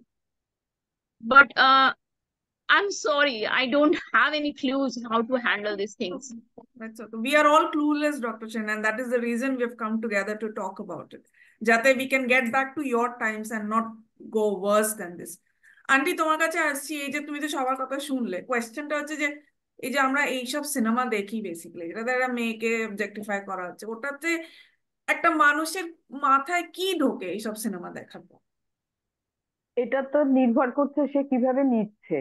But I'm sorry, I don't have any clues how to handle these things. That's okay. We are all clueless, Dr. Chen, and that is the reason we have come together to talk about it. Jate we can get back to your times and not go worse than this. Aunty, তোমার কাছে আসছি, এই যে তুমি তো সবার কথা শুনলে, কোয়েশ্চেনটা হচ্ছে যে এই যে আমরা এইসব সিনেমা দেখি বেসিক্যালি, যেটাতে একটা মেয়েকে অবজেক্টিফাই করা হচ্ছে, ওটাতে একটা মানুষের মাথায় কি ঢোকে এইসব সিনেমা দেখার পর? এটা তো নির্ভর করছে সে কিভাবে নিচ্ছে।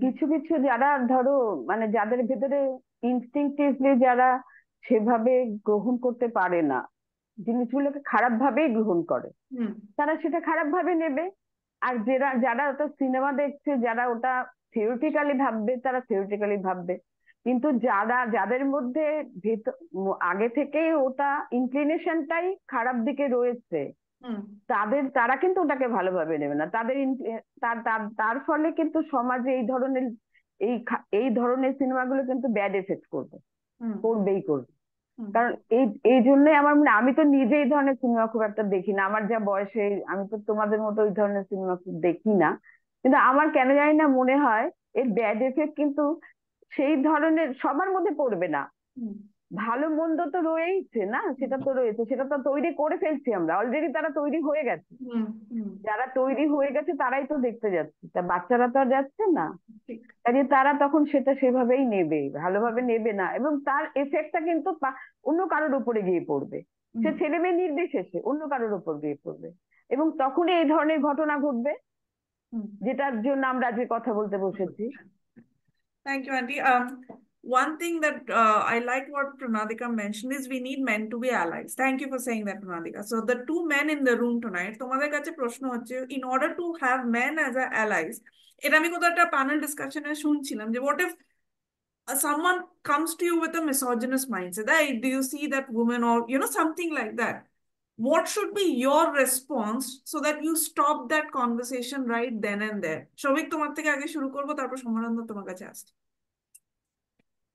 কিছু কিছু যারা ধরো মানে যাদের ভেতরে ইনস্টিংক্টিভলি যারা সেভাবে গ্রহণ করতে পারে না, জিনিসগুলোকে খারাপ ভাবেই গ্রহণ করে, তারা সেটা খারাপ ভাবে নেবে। আর যারা ওটা সিনেমা দেখছে, যারা ওটা থিওরিটিক্যালি ভাববে, তারা থিওরিটিক্যালি ভাববে। কিন্তু যাদের মধ্যে আগে থেকেই ওটা ইনক্লিনেশনটাই খারাপ দিকে রয়েছে, তারা কিন্তু ওটাকে ভালোভাবে নেবে না। তার ফলে কিন্তু সমাজে এই ধরনের সিনেমাগুলো কিন্তু ব্যাড এফেক্ট করবেই করবে। কারণ এই জন্যই আমার মনে, আমি তো নিজে এই ধরনের সিনেমা খুব একটা দেখি না, আমার যা বয়সে আমি তো তোমাদের মতো ওই ধরনের সিনেমা খুব দেখি না, কিন্তু আমার কেন জানি না মনে হয় এর ব্যাড এফেক্ট কিন্তু সেই ধরনের সবার মধ্যে পড়বে না। ভালো মন্দ তো রয়েছে না, সেটা তো রয়েছে, সেটা তো তৈরি করে ফেলছি আমরা অলরেডি, তারা তৈরি হয়ে গেছে। যারা তৈরি হয়ে গেছে তারাই তো দেখতে যাচ্ছে, তা বাচ্চারা তো আর যাচ্ছে না। কাজে তারা তখন সেটা সেভাবেই নেবে, ভালোভাবে নেবে না, এবং তার এফেক্টটা কিন্তু অন্য কারোর উপরে গিয়ে পড়বে। সে ছেলে মেয়ে নির্বিশেষে অন্য কারোর উপর গিয়ে পড়বে, এবং তখনই এই ধরনের ঘটনা ঘটবে যেটার জন্য আমরা আজকে কথা বলতে বসেছি। Thank you, Aunty. One thing that I like what Pranadika mentioned is we need men to be allies. Thank you for saying that, Pranadika. So the 2 men in the room tonight, তোমাদের কাছে প্রশ্ন হচ্ছে, in order to have men as allies, এটা আমি কোথাও একটা panel ডিসকাশনে শুনছিলাম যে what if someone comes to you with a misogynist mindset, hey, do you see that woman, or something like that, what should be your response so that you stop that conversation right then and there? Shouvik, তোমার থেকে আগে শুরু করবো, তারপর সমানন্দ তোমার কাছে আসছে।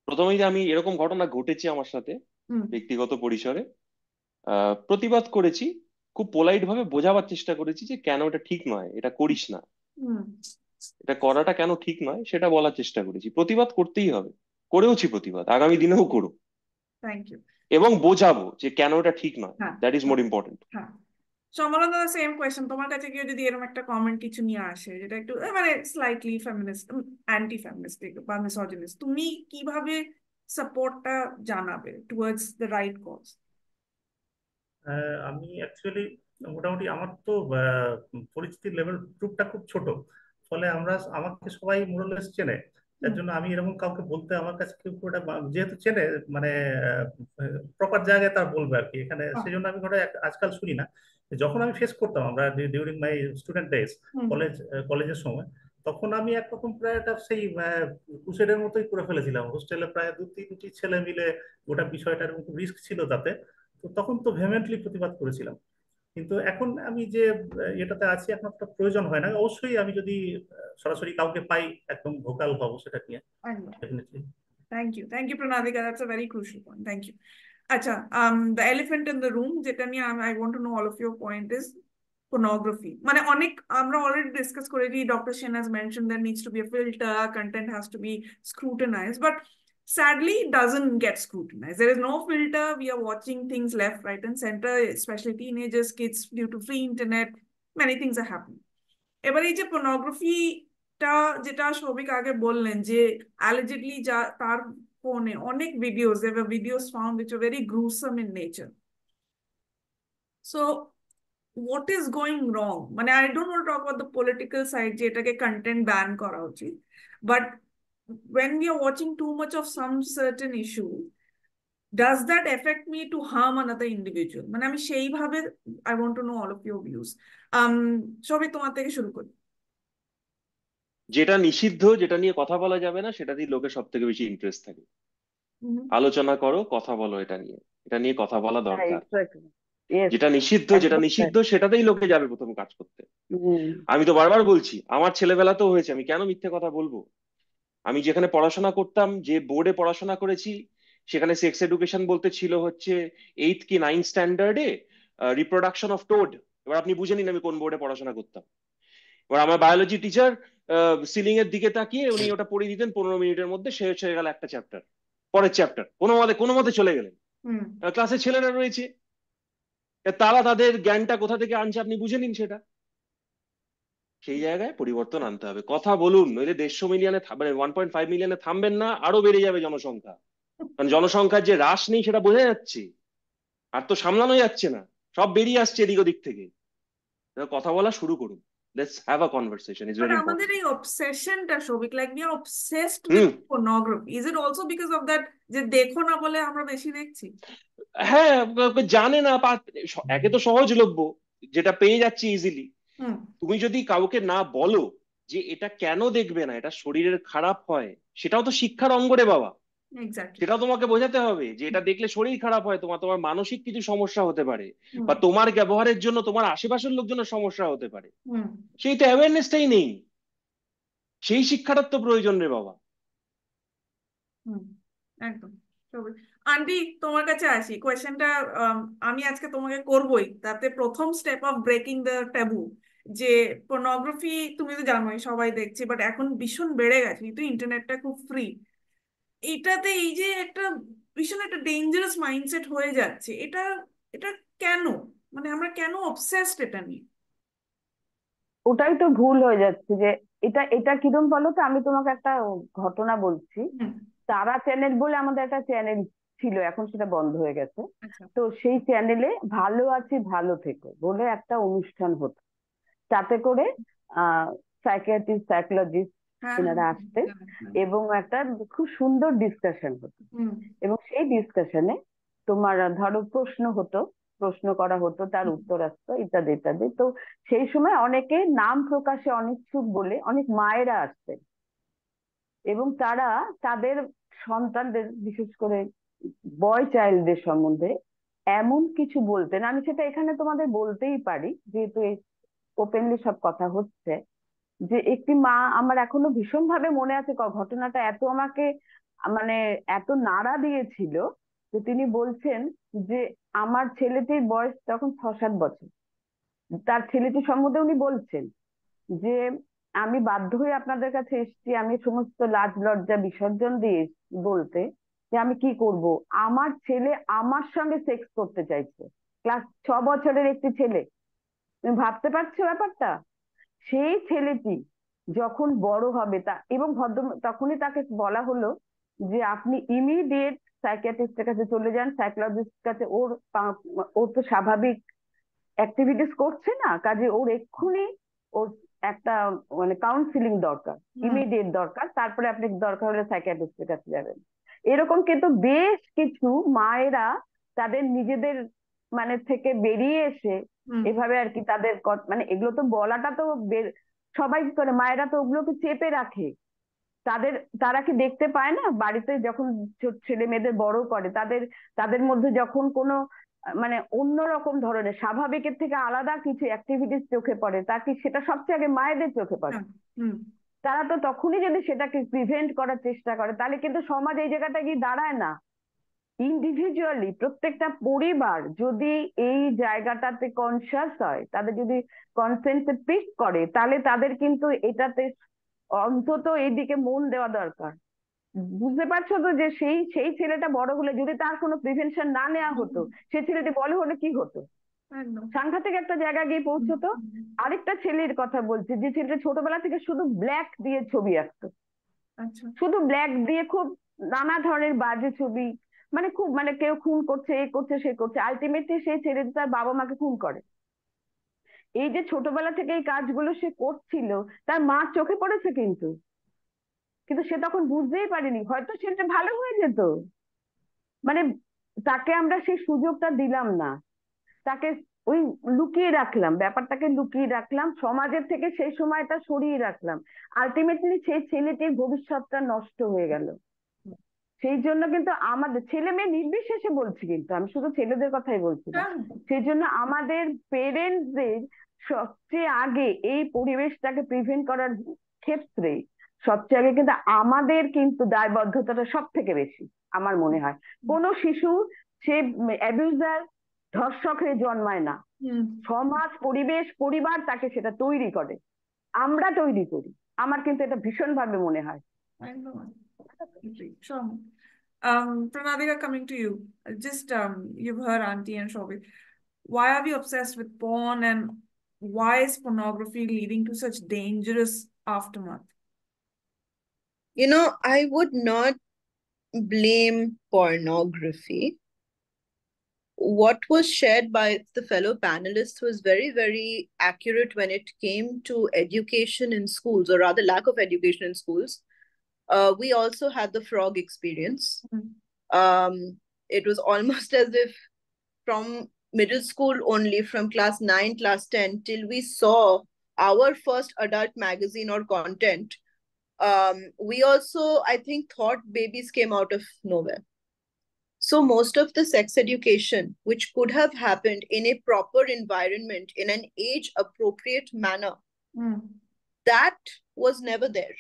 প্রথমেই আমি এরকম ঘটনা ঘটেছে আমার সাথে ব্যক্তিগত পরিসরে, প্রতিবাদ করেছি, খুব পোলাইট ভাবে বোঝাবার চেষ্টা করেছি যে কেন এটা ঠিক নয়, এটা করিস না, এটা করাটা কেন ঠিক নয় সেটা বলার চেষ্টা করেছি। প্রতিবাদ করতেই হবে, করেওছি প্রতিবাদ, আগামী দিনেও করব। Thank you. এবং বোঝাবো যে কেন এটা ঠিক নয়, দ্যাট ইজ মোর ইম্পর্টেন্ট। সমানন্দ, সেম কোয়েশ্চেন, তোমার কাছে কেউ যদি এরকম একটা কমেন্ট কিছু নিয়ে আসে যেটা একটু মানে স্লাইটলি ফেমিনিস্ট, অ্যান্টি ফেমিনিস্টিক বা মিসোজিনিস্ট, তুমি কিভাবে সাপোর্টটা জানাবে টুয়ার্ডস দ্য রাইট কজ? আমি অ্যাকচুয়ালি মোটামুটি আমার তো পরিচিতির লেভেল গ্রুপটা খুব ছোট, ফলে আমাকে সবাই মোরালেস চেনে, তার জন্য আমি এরকম কাউকে বলতে আমার কাছে কেউ ওটা যেহেতু চেনে মানে প্রপার জায়গায় তার বলবে আর কি এখানে, সেই জন্য আমি ওটা আজকাল শুনি না। যখন আমি ফেস করতাম আমরা ডিউরিং মাই স্টুডেন্ট ডেজ কলেজের সময়, তখন আমি একরকম প্রায় একটা সেই ক্রুসেডের মতোই করে ফেলেছিলাম। হোস্টেলে প্রায় 2-3টি ছেলে মিলে গোটা বিষয়টার রিস্ক ছিল তাতে, তো তখন তো ভেহেমেন্টলি প্রতিবাদ করেছিলাম। কিন্তু এখন আমি যে এটাতে আছি, এখন একটা প্রয়োজন হয় না। অবশ্যই আমি যদি সরাসরি কাউকে পাই একদম ভোকাল হব সেটা নিয়ে। Thank you, Pranadika. That's a very crucial point. Thank you. Acha, the elephant in the room, যেটা নিয়ে I want to know all of your point is pornography. মানে অনেক আমরা already discuss করেছি, Dr. Shen has mentioned there needs to be a filter, content has to be scrutinized, but sadly it doesn't get scrutinized. There is no filter. We are watching things left, right, and center, especially teenagers, kids, due to free internet. Many things are happening. এবার এই যে pornography-টা যেটা সৌভিক আগে বললেন যে allegedly তার ফোনে অনেক videos, there were videos found which are very gruesome in nature. So what is going wrong? মানে I don't want to talk about the political side যে এটাকে content ban করা উচিত, but when we are watching too much of some certain issue, does that affect me to harm another individual? মানে আমি সেইভাবে I want to know all of your views. সবই তোমার থেকে শুরু করি। যেটা নিষিদ্ধ, যেটা নিয়ে কথা বলা যাবে না, সেটাতেই লোকের সব থেকে বেশি ইন্টারেস্ট থাকে। আলোচনা করো, কথা বলো, এটা নিয়ে কথা বলা দরকার। যেটা নিষিদ্ধ সেটাতেই লোকে যাবে প্রথম কাজ করতে। আমি তো বারবার বলছি, আমার ছেলেবেলাতেও হয়েছে, আমি কেন মিথ্যে কথা বলবো। আমি যেখানে পড়াশোনা করতাম, যে বোর্ডে পড়াশোনা করেছি, সেখানে সেক্স এডুকেশন বলতে ছিল হচ্ছে 8th কি 9th স্ট্যান্ডার্ডে রিপ্রোডাকশন অফ টোড। এবার আপনি বুঝে নিন আমি কোন বোর্ডে পড়াশোনা করতাম। এবার আমার বায়োলজি টিচার সিলিং এর দিকে তাকিয়ে উনি ওটা পড়িয়ে দিতেন 15 মিনিটের মধ্যে, শেষ হয়ে গেল একটা চ্যাপ্টার। পরের চ্যাপ্টার কোনো মতে চলে গেলেন। ক্লাসে ছেলেরা রয়েছে, তারা তাদের জ্ঞানটা কোথা থেকে আনছে আপনি বুঝে নিন সেটা। সেই জায়গায় পরিবর্তন আনতে হবে। কথা বলুন, নইলে 150 মিলিয়নে মানে 1.5 মিলিয়নে থামবেন না, আরো বেড়ে যাবে জনসংখ্যা। কারণ জনসংখ্যার যে হ্রাস নেই সেটা বোঝা যাচ্ছে, আর তো সামলানো যাচ্ছে না, সব বেরিয়ে আসছে এদিক ওদিক থেকে। কথা বলা শুরু করুন। Let's have a conversation. It's very important. আমাদের এই অবসেশনটা Sabik, like we are obsessed with pornography. Is it also because of that যে দেখো না বলে আমরা বেশি দেখছি? হ্যাঁ, জানে না, একে তো সহজলভ্য, যেটা পেয়ে যাচ্ছে ইজিলি। তুমি যদি কাউকে না বলো যে এটা কেন দেখবে না, এটা শরীরের খারাপ হয়, সেটাও তো শিক্ষার অঙ্গ রে বাবা। সেটাও তোমাকে বোঝাতে হবে যে এটা দেখলে শরীর খারাপ হয়, তোমার মানসিক কিছু সমস্যা হতে পারে, বা তোমার ব্যবহারের জন্য তোমার আশেপাশের লোকজনের সমস্যা হতে পারে। সেই তো অ্যাওয়ারনেসটাই নেই, সেই শিক্ষাটার তো প্রয়োজন রে বাবা। একদম। আন্টি, তোমার কাছে আসি, কোয়েশ্চেনটা আমি আজকে তোমাকে করবই, তাতে প্রথম step of breaking the taboo, যে পর্নোগ্রাফি তুমি তো জানোই সবাই দেখছে, বাট এখন ভীষণ বেড়ে গেছে, কিন্তু ইন্টারনেটটা খুব ফ্রি। এটাতে এই যে একটা ভীষণ একটা ডেঞ্জারাস মাইন্ডসেট হয়ে যাচ্ছে, এটা এটা কেন, মানে আমরা কেন অবসেসড এটা নিয়ে? ওটাই তো ভুল হয়ে যাচ্ছে, যে এটা এটা কিরম বলো তো। আমি তোমাকে একটা ঘটনা বলছি। তারা চ্যানেল বলে আমাদের একটা চ্যানেল ছিল, এখন সেটা বন্ধ হয়ে গেছে। তো সেই চ্যানেলে ভালো আছি ভালো থেকো বলে একটা অনুষ্ঠান হতো, তাতে করে সাইকিয়াট্রিস্ট, সাইকোলজিস্ট এনারা আসতেন, এবং একটা খুব সুন্দর ডিসকাশন হতো। এবং সেই ডিসকাশনে তোমার ধরো প্রশ্ন করা হতো, তার উত্তর আসতো, ইত্যাদি ইত্যাদি। তো সেই সময় অনেকে নাম প্রকাশে অনিচ্ছুক বলে অনেক মায়েরা আসতেন, এবং তারা তাদের সন্তানদের, বিশেষ করে বয় চাইল্ডদের সম্বন্ধে এমন কিছু বলতেন, আমি সেটা এখানে তোমাদের বলতেই পারি যেহেতু ওপেনলি সব কথা হচ্ছে। যে একটি মা, আমার এখনো ভীষণ ভাবে মনে আছে ঘটনাটা, এত আমাকে মানে এত নাড়া দিয়েছিল যে তিনি বলছেন যে আমার ছেলেটির বয়স তখন 6-7 বছর, তার ছেলেটি সম্বন্ধে উনি বলছেন যে আমি বাধ্য হয়ে আপনাদের কাছে এসেছি, আমি সমস্ত লাজ লজ্জা বিসর্জন দিয়ে বলতে যে আমি কি করব, আমার ছেলে আমার সঙ্গে সেক্স করতে চাইছে। ক্লাস 6 বছরের একটি ছেলে, তুমি ভাবতে পারছো ব্যাপারটা? সেই ছেলেটি যখন বড় হবে এবং তখনই তাকে বলা হলো যে আপনি ইমিডিয়েট সাইকিয়াট্রিস্টের কাছে চলে যান, সাইকোলজিস্টের কাছে। ওর তো স্বাভাবিক অ্যাক্টিভিটিস করছে না, কাজে ওর এক্ষুনি ওর একটা মানে কাউন্সিলিং দরকার, ইমিডিয়েট দরকার, তারপরে আপনি দরকার হলে সাইকিয়াট্রিস্টের কাছে যাবেন। এরকম কিন্তু বেশ কিছু মায়েরা তাদের নিজেদের মানে থেকে বেরিয়ে এসে এভাবে আর কি তাদের মানে এগুলো তো বলাটা তো সবাই করে, মায়েরা তো ওগুলোকে চেপে রাখে। তারা কি দেখতে পায় না বাড়িতে যখন ছেলে মেয়েদের বড় করে, তাদের মধ্যে যখন কোনো মানে অন্যরকম ধরনের স্বাভাবিকের থেকে আলাদা কিছু অ্যাক্টিভিটিস চোখে পড়ে, তা কি সেটা সবচেয়ে আগে মায়েদের চোখে পড়ে। তারা তো তখনই যদি সেটাকে প্রিভেন্ট করার চেষ্টা করে, তাহলে কিন্তু সমাজ এই জায়গাটা গিয়ে দাঁড়ায় না। ইন্ডিভিজুয়ালি প্রত্যেকটা পরিবার যদি এই জায়গাটাতে কনসিয়াস হয়, তাদের যদি কনসেন্টে পিক করে, তাহলে তাদের কিন্তু এটাতে অন্তত এইদিকে মন দেওয়া দরকার। বুঝতে পারছো তো যে সেই ছেলেটা বড় হলে যদি তার কোনো প্রিভেনশন না নেওয়া হতো, সেই ছেলেটি বড় হলে কি হতো, সাংঘাতিক একটা জায়গায় গিয়ে পৌঁছতো। আরেকটা ছেলের কথা বলছি, যে ছেলেটা ছোটবেলা থেকে শুধু ব্ল্যাক দিয়ে ছবি আঁকতো, শুধু ব্ল্যাক দিয়ে খুব নানা ধরনের বাজে ছবি, মানে খুব মানে কেউ খুন করছে, এ করছে, সে করছে, আলটিমেটলি সেই ছেলেটি তার বাবা মাকে খুন করে। এই যে ছোটবেলা থেকে এই কাজগুলো সে করছিল, তার মা চোখে পড়েছে, কিন্তু সে তখন বুঝতেই পারেনি, হয়তো সেটা ভালো হয়ে যেত। মানে তাকে আমরা সেই সুযোগটা দিলাম না, তাকে ওই লুকিয়ে রাখলাম, ব্যাপারটাকে লুকিয়ে রাখলাম, সমাজের থেকে সেই সময়টা সরিয়ে রাখলাম। আলটিমেটলি সেই ছেলেটির ভবিষ্যৎটা নষ্ট হয়ে গেল। সেই জন্য কিন্তু আমাদের ছেলে মেয়ে নির্বিশেষে বলছি, কিন্তু আমি শুধু ছেলেদের কথাই বলছি না, সেই জন্য আমাদের পেরেন্টসদের সবচেয়ে আগে এই পরিবেশটাকে প্রিভেন্ট করার ক্ষেত্রে সবচেয়ে আগে কিন্তু আমাদের কিন্তু দায়বদ্ধতাটা সব থেকে বেশি আমার মনে হয়। কোনো শিশু সে অ্যাবিউজার ধর্ষক হয়ে জন্মায় না, সমাজ পরিবেশ পরিবার তাকে সেটা তৈরি করে, আমরা তৈরি করি। আমার কিন্তু এটা ভীষণ ভাবে মনে হয়। Sure. Pranadika, coming to you. Just you've heard Auntie and Shobit. Why are we obsessed with porn, and why is pornography leading to such dangerous aftermath? You know, I would not blame pornography. What was shared by the fellow panelists was very, very accurate when it came to education in schools, or rather lack of education in schools. We also had the frog experience. It was almost as if from middle school only, from class 9, class 10, till we saw our first adult magazine or content, we also, I think, thought babies came out of nowhere. So most of the sex education, which could have happened in a proper environment, in an age-appropriate manner, that was never there.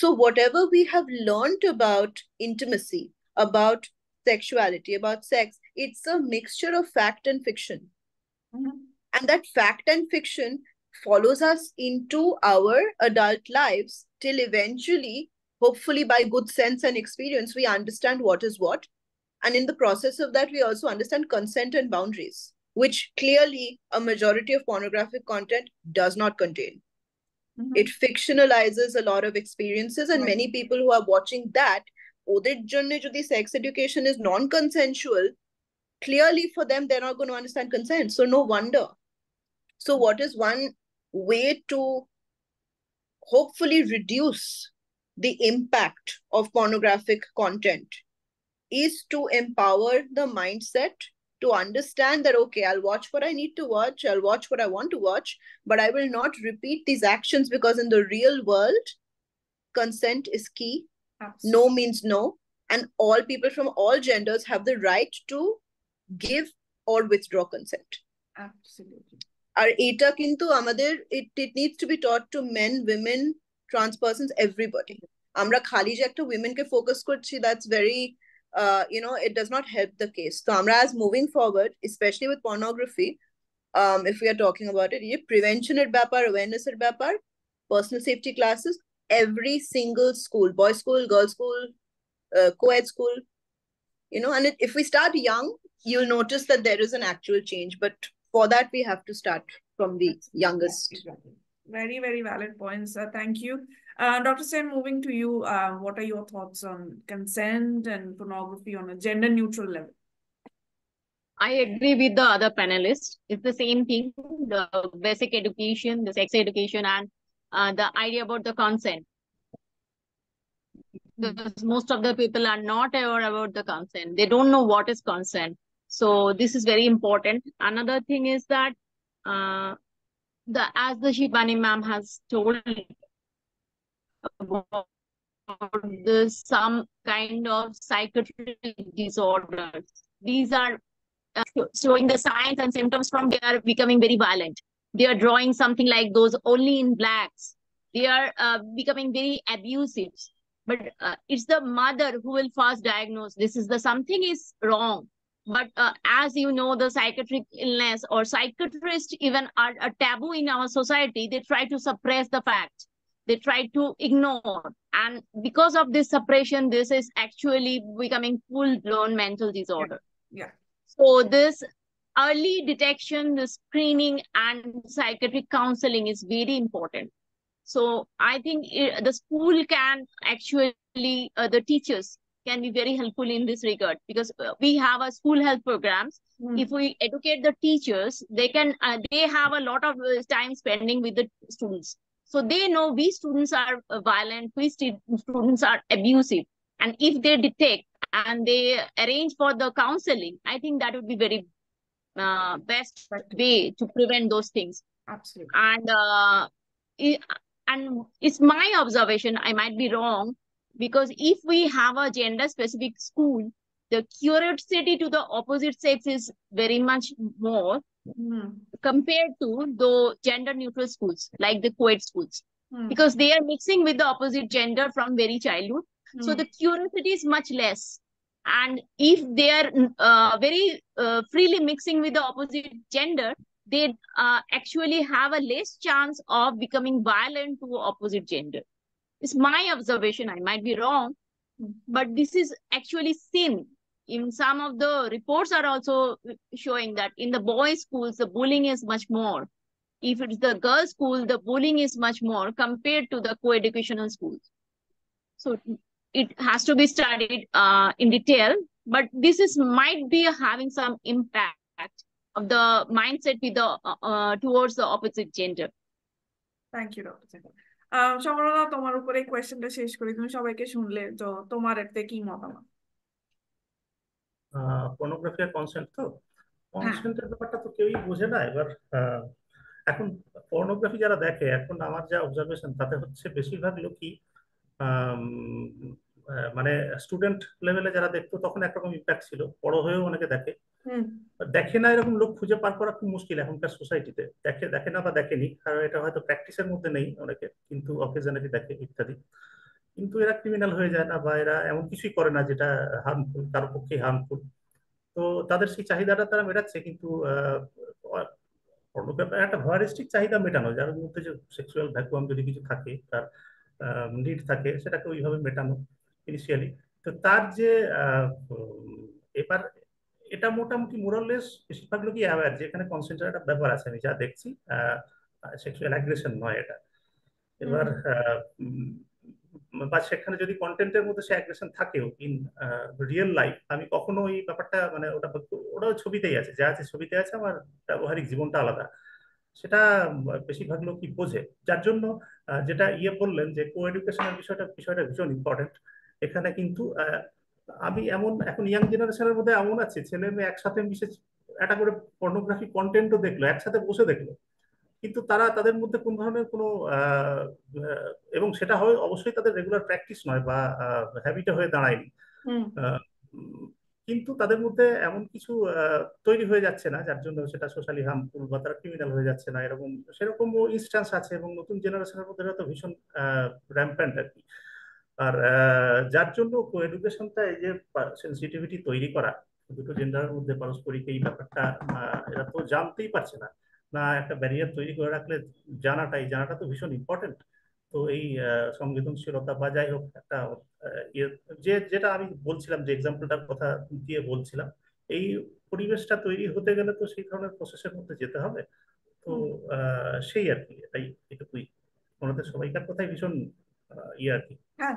So whatever we have learned about intimacy, about sexuality, about sex, it's a mixture of fact and fiction. And that fact and fiction follows us into our adult lives till eventually, hopefully by good sense and experience, we understand what is what. And in the process of that, we also understand consent and boundaries, which clearly a majority of pornographic content does not contain. It fictionalizes a lot of experiences, and many people who are watching that, ওদের জন্য যদি sex education is non-consensual, clearly for them, they're not going to understand consent. So no wonder. So what is one way to hopefully reduce the impact of pornographic content is to empower the mindset to understand that, okay, I'll watch what I need to watch, I'll watch what I want to watch, but I will not repeat these actions, because in the real world, consent is key. Absolutely. No means no. And all people from all genders have the right to give or withdraw consent. Absolutely. Our eta kintu amader, it needs to be taught to men, women, trans persons, everybody. Amra khali je ekta women ke focus korchi, that's very it does not help the case. So amra as moving forward, especially with pornography, if we are talking about it, prevention er byapar, awareness er byapar, personal safety classes, every single school, boys school, girls school, co-ed school, and if we start young, you'll notice that there is an actual change. But for that, we have to start from the youngest. Exactly. Very, very valid points. Thank you. Dr. Sen, moving to you, what are your thoughts on consent and pornography on a gender-neutral level? I agree with the other panelists. It's the same thing, the basic education, the sex education, and the idea about the consent. Because most of the people are not aware about the consent. They don't know what is consent. So this is very important. Another thing is that as the Shibani ma'am has told about some kind of psychiatric disorders. These are showing the signs and symptoms from they are becoming very violent. They are drawing something like those only in blacks. They are becoming very abusive. But it's the mother who will first diagnose this is the something is wrong. But as you know, the psychiatric illness or psychiatrists even are a taboo in our society. They try to suppress the fact. They try to ignore. And because of this suppression, this is actually becoming full-blown mental disorder. Yeah. So this early detection, the screening and psychiatric counseling is very important. So I think the school can actually, the teachers can be very helpful in this regard, because we have a school health programs. If we educate the teachers, they can, they have a lot of time spending with the students. So they know we students are violent, we students are abusive. And if they detect and they arrange for the counseling, I think that would be very best way to prevent those things. Absolutely. And it's my observation, I might be wrong, because if we have a gender specific school, the curiosity to the opposite sex is very much more compared to the gender neutral schools like the co-ed schools, because they are mixing with the opposite gender from very childhood. So the curiosity is much less. And if they are very freely mixing with the opposite gender, they actually have a less chance of becoming violent to opposite gender. It's my observation, I might be wrong, but this is actually seen. In some of the reports are also showing that in the boys' schools, the bullying is much more. If it's the girls' school, the bullying is much more compared to the co-educational schools. So it has to be studied in detail, but this is might be having some impact of the mindset with the towards the opposite gender. Thank you, Dr. Sehgal. সমরদা, তোমার উপরে কোয়েশ্চেনটা শেষ করি, তুমি সবাইকে শুনলে, তো তোমার এতে কি মতামত? পর্নোগ্রাফি আর কনসেন্ট, তো কনসেন্টের ব্যাপারটা তো কেউই বোঝে না। এবার এখন পর্নোগ্রাফি যারা দেখে, এখন আমার যা অবজারভেশন তাতে হচ্ছে বেশিরভাগ লোকই মানে স্টুডেন্ট লেভেলে যারা দেখতো তখন একরকম ইম্প্যাক্ট ছিল, বড় হয়েও অনেকে দেখে। দেখে না এরকম লোক খুঁজে পার করা খুব মুশকিল এখনকার সোসাইটিতে। দেখে না বা দেখেনি, কারণ এটা হয়তো প্র্যাকটিসের মধ্যে নেই অনেকে, কিন্তু অকেশনালি দেখে ইত্যাদি। কিন্তু এরা ক্রিমিনাল হয়ে যায় না, বা এরা এমন কিছুই করে না যেটা হার্মফুল, কারোর পক্ষে হার্মফুল। তো তাদের সেই চাহিদাটা তারা মেটাচ্ছে, কিন্তু একটা ভয়ারিস্টিক চাহিদা মেটানো, যার মধ্যে যে সেক্সুয়াল ভ্যাকুয়াম যদি কিছু থাকে, তার নিড থাকে, সেটাকে ওইভাবে মেটানো ইনিশিয়ালি। তো তার যে এবার এটা মোটামুটি মোরাললেস বেশিরভাগ লোকই অ্যাওয়ার যে এখানে কনসেন্টের একটা ব্যাপার আছে, আমি যা দেখছি সেক্সুয়াল অ্যাগ্রেশন নয় এটা। এবার বা সেখানে যদি কন্টেন্টের মধ্যে সে অ্যাগ্রেশন থাকেও ইন রিয়েল লাইফ, আমি কখনো এই ব্যাপারটা মানে ওটা ছবিতেই আছে, যা আছে ছবিতে আছে, আমার ব্যবহারিক জীবনটা আলাদা, সেটা বেশিরভাগ লোকই বোঝে। যার জন্য যেটা বললেন যে কো এডুকেশনের বিষয়টা ভীষণ ইম্পর্টেন্ট এখানে। কিন্তু আমি এখন ইয়াং জেনারেশনের মধ্যে এমন আছে, ছেলে মেয়ে একসাথে মিশে একটা করে পর্নোগ্রাফি কন্টেন্টও দেখলো, একসাথে বসে দেখলো, কিন্তু তাদের মধ্যে কোন ধরনের কোনো এবং সেটা হয় অবশ্যই তাদের রেগুলার প্র্যাকটিস নয় বা হ্যাবিটে হয়ে দাঁড়ায়নি, কিন্তু তাদের মধ্যে এমন কিছু তৈরি হয়ে যাচ্ছে না যার জন্য সেটা সোশ্যালি হার্মফুল বা তারা ক্রিমিনাল হয়ে যাচ্ছে না, সেরকমও ইনস্ট্যান্স আছে। এবং নতুন জেনারেশনের মধ্যে তো ভীষণ র্যাম্প্যান্ট আর কি। আর যার জন্য কো এডুকেশনটা, এই যে সেন্সিটিভিটি তৈরি করা দুটো জেন্ডারের মধ্যে পারস্পরিক, এই ব্যাপারটা এরা তো জানতেই পারছে না। একটা ব্যারিয়ার তৈরি করে রাখলে জানাটা তো ভীষণ ইম্পর্টেন্ট। তো এই সংবেদনশীলতা বা যাই হোক একটা যেটা আমি বলছিলাম, যে এক্সাম্পলটার কথা দিয়ে বলছিলাম, এই পরিবেশটা তৈরি হতে গেলে তো সেই ধরনের প্রসেসের মধ্যে যেতে হবে। তো সেই আর কি, এটুকুই। ওনাদের সবাইকার কথাই ভীষণ আর কি। হ্যাঁ,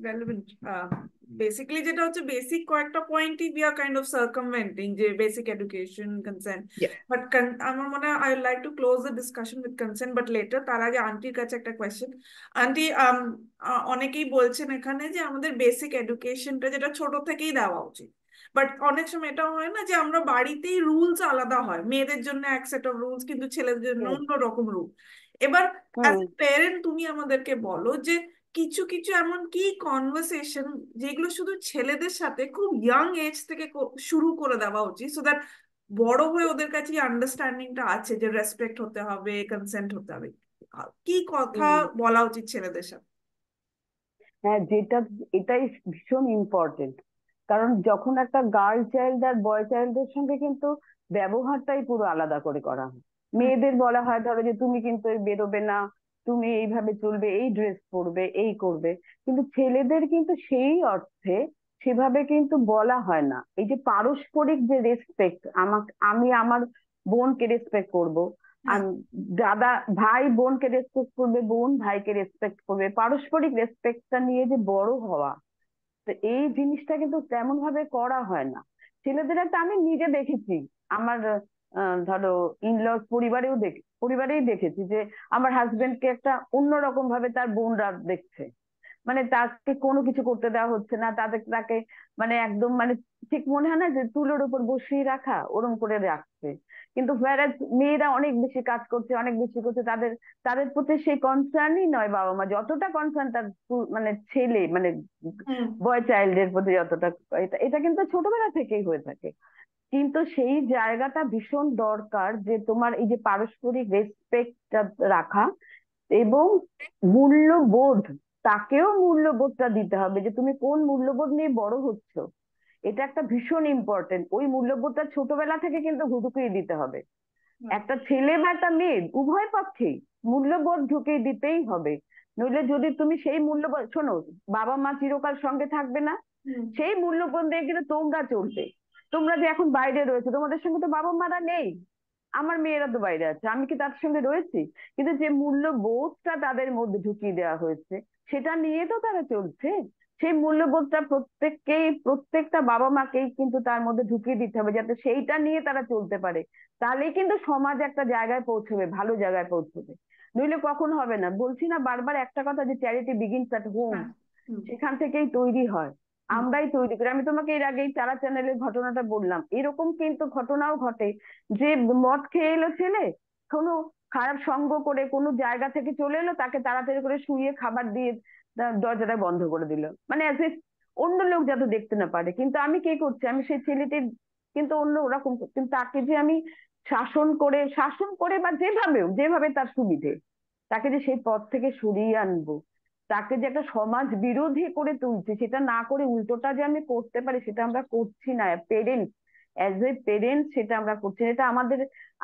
relevant. Basically যেটা হচ্ছে বেসিক কয়েকটা পয়েন্টই we are kind of circumventing, যে basic education, consent. But আমার মনে হয় I would like to close the discussion with consent, but later। তার আগে আন্টির কাছে একটা কোয়েশ্চেন। আন্টি, অনেকেই বলছেন এখানে যে আমাদের বেসিক এডুকেশনটা যেটা ছোট থেকেই দেওয়া উচিত, বাট অনেক সময় এটা হয় না যে আমরা বাড়িতেই রুলস আলাদা হয়, মেয়েদের জন্য এক সেট অফ রুলস কিন্তু ছেলেদের জন্য অন্য রকম রুল। এবার অ্যাজ এ প্যারেন্ট তুমি আমাদেরকে বলো যে কিছু কিছু এমন কি কনভারসেশন যেগুলো শুধু ছেলেদের সাথে খুব ইয়াং এজ থেকে শুরু করে দেওয়া উচিত, সো দ্যাট বড় হয়ে ওদের কাছে আন্ডারস্ট্যান্ডিংটা আছে যে রেসপেক্ট হতে হবে, কনসেন্ট হতে হবে। কি কথা বলা উচিত ছেলেদের সাথে? হ্যাঁ, এটাই ভীষণ ইম্পর্টেন্ট। কারণ যখন একটা গার্ল চাইল্ড আর বয় চাইল্ডের সঙ্গে কিন্তু ব্যবহারটাই পুরো আলাদা করে করা হয়। মেয়েদের বলা হয় ধরো যে তুমি কিন্তু বেরোবে না, তুমি এইভাবে চলবে, এই ড্রেস পরবে, এই করবে। কিন্তু ছেলেদের কিন্তু সেই অর্থে সেভাবে কিন্তু বলা হয় না। এই যে পারস্পরিক যে রেসপেক্ট, আমি আমার বোনকে রেসপেক্ট করব, দাদা ভাই বোনকে রেসপেক্ট করবে, বোন ভাইকে রেসপেক্ট করবে, পারস্পরিক রেসপেক্টটা নিয়ে যে বড় হওয়া, তো এই জিনিসটা কিন্তু তেমন ভাবে করা হয় না ছেলেদের। একটা আমি নিজে দেখেছি, আমার ধরো ইনলস পরিবারেই দেখেছি যে আমার হাজবেন্ডকে একটা অন্যরকম ভাবে তার বোনরা দেখছে। মানে তাকে কোনো কিছু করতে দেওয়া হচ্ছে না, তাকে মানে একদম মানে ঠিক মনে হয় না যে তুলোর উপর বসিয়ে রাখা, ওরম করে রাখছে। কিন্তু whereas মেয়েরা অনেক বেশি কাজ করছে, অনেক বেশি করছে, তাদের তাদের প্রতি সেই কনসার্নই নয় বাবা মা, যতটা কনসার্ন তার মানে ছেলে মানে বয় চাইল্ডের প্রতি যতটা। এটা এটা কিন্তু ছোটবেলা থেকেই হয়ে থাকে। কিন্তু সেই জায়গাটা ভীষণ দরকার যে তোমার এই যে পারস্পরিক রেসপেক্ট রাখা এবং মূল্যবোধ, তাকেও মূল্যবোধটা দিতে হবে যে তুমি কোন মূল্যবোধ নিয়ে বড় হচ্ছ। এটা একটা ভীষণ ইম্পর্টেন্ট। ওই মূল্যবোধটা ছোটবেলা থেকে কিন্তু ঢুকিয়ে দিতে হবে। একটা ছেলে বা একটা মেয়ে উভয় পক্ষেই মূল্যবোধ ঢুকিয়ে দিতেই হবে। নইলে যদি তুমি সেই মূল্যবোধ, শোনো, বাবা মা চিরকাল সঙ্গে থাকবে না, সেই মূল্যবোধ দিয়ে কিন্তু তোমরা চলবে। তোমরা যে এখন বাইরে রয়েছে, তোমাদের সঙ্গে তো বাবা মারা নেই, আমার মেয়েরা তো বাইরে আছে, আমি কি তার সঙ্গে রয়েছি? কিন্তু যে মূল্যবোধটা তাদের মধ্যে ঢুকিয়ে দেওয়া হয়েছে, সেটা নিয়ে তো তারা চলছে। সেই মূল্যবোধটা প্রত্যেকটা বাবা মাকেই কিন্তু তার মধ্যে ঢুকিয়ে দিতে হবে, যাতে সেইটা নিয়ে তারা চলতে পারে। তাহলেই কিন্তু সমাজ একটা জায়গায় পৌঁছবে, ভালো জায়গায় পৌঁছবে। নইলে কখন হবে না। বলছি না বারবার একটা কথা, যে চ্যারিটি বিগিনস অ্যাট হোম, সেখান থেকেই তৈরি হয়, আমরাই তৈরি করি। আমি তোমাকে এর আগেই তারা চ্যানেলের ঘটনাটা বললাম, এরকম কিন্তু ঘটনাও ঘটে যে মদ খেয়ে এলো ছেলে, কোনো খারাপ সঙ্গ করে কোনো জায়গা থেকে চলে এলো, তাকে তাড়াতাড়ি করে শুইয়ে খাবার দিয়ে দরজাটা বন্ধ করে দিল, মানে অ্যাজ ইফ অন্য লোক যাতে দেখতে না পারে। কিন্তু আমি কি করছি, আমি সেই ছেলেটির কিন্তু অন্য ওরকম, কিন্তু তাকে যে আমি শাসন করে বা যেভাবে তার সুবিধে, তাকে যে সেই পথ থেকে সরিয়ে আনবো, তাকে যে একটা সমাজ বিরোধী করে তুলছে, সেটা না করে উল্টোটা যে আমি করতে পারি, সেটা আমরা করছি না। পেরেন্টস, অ্যাজ এ পেরেন্টস সেটা আমরা করছি না। এটা আমাদের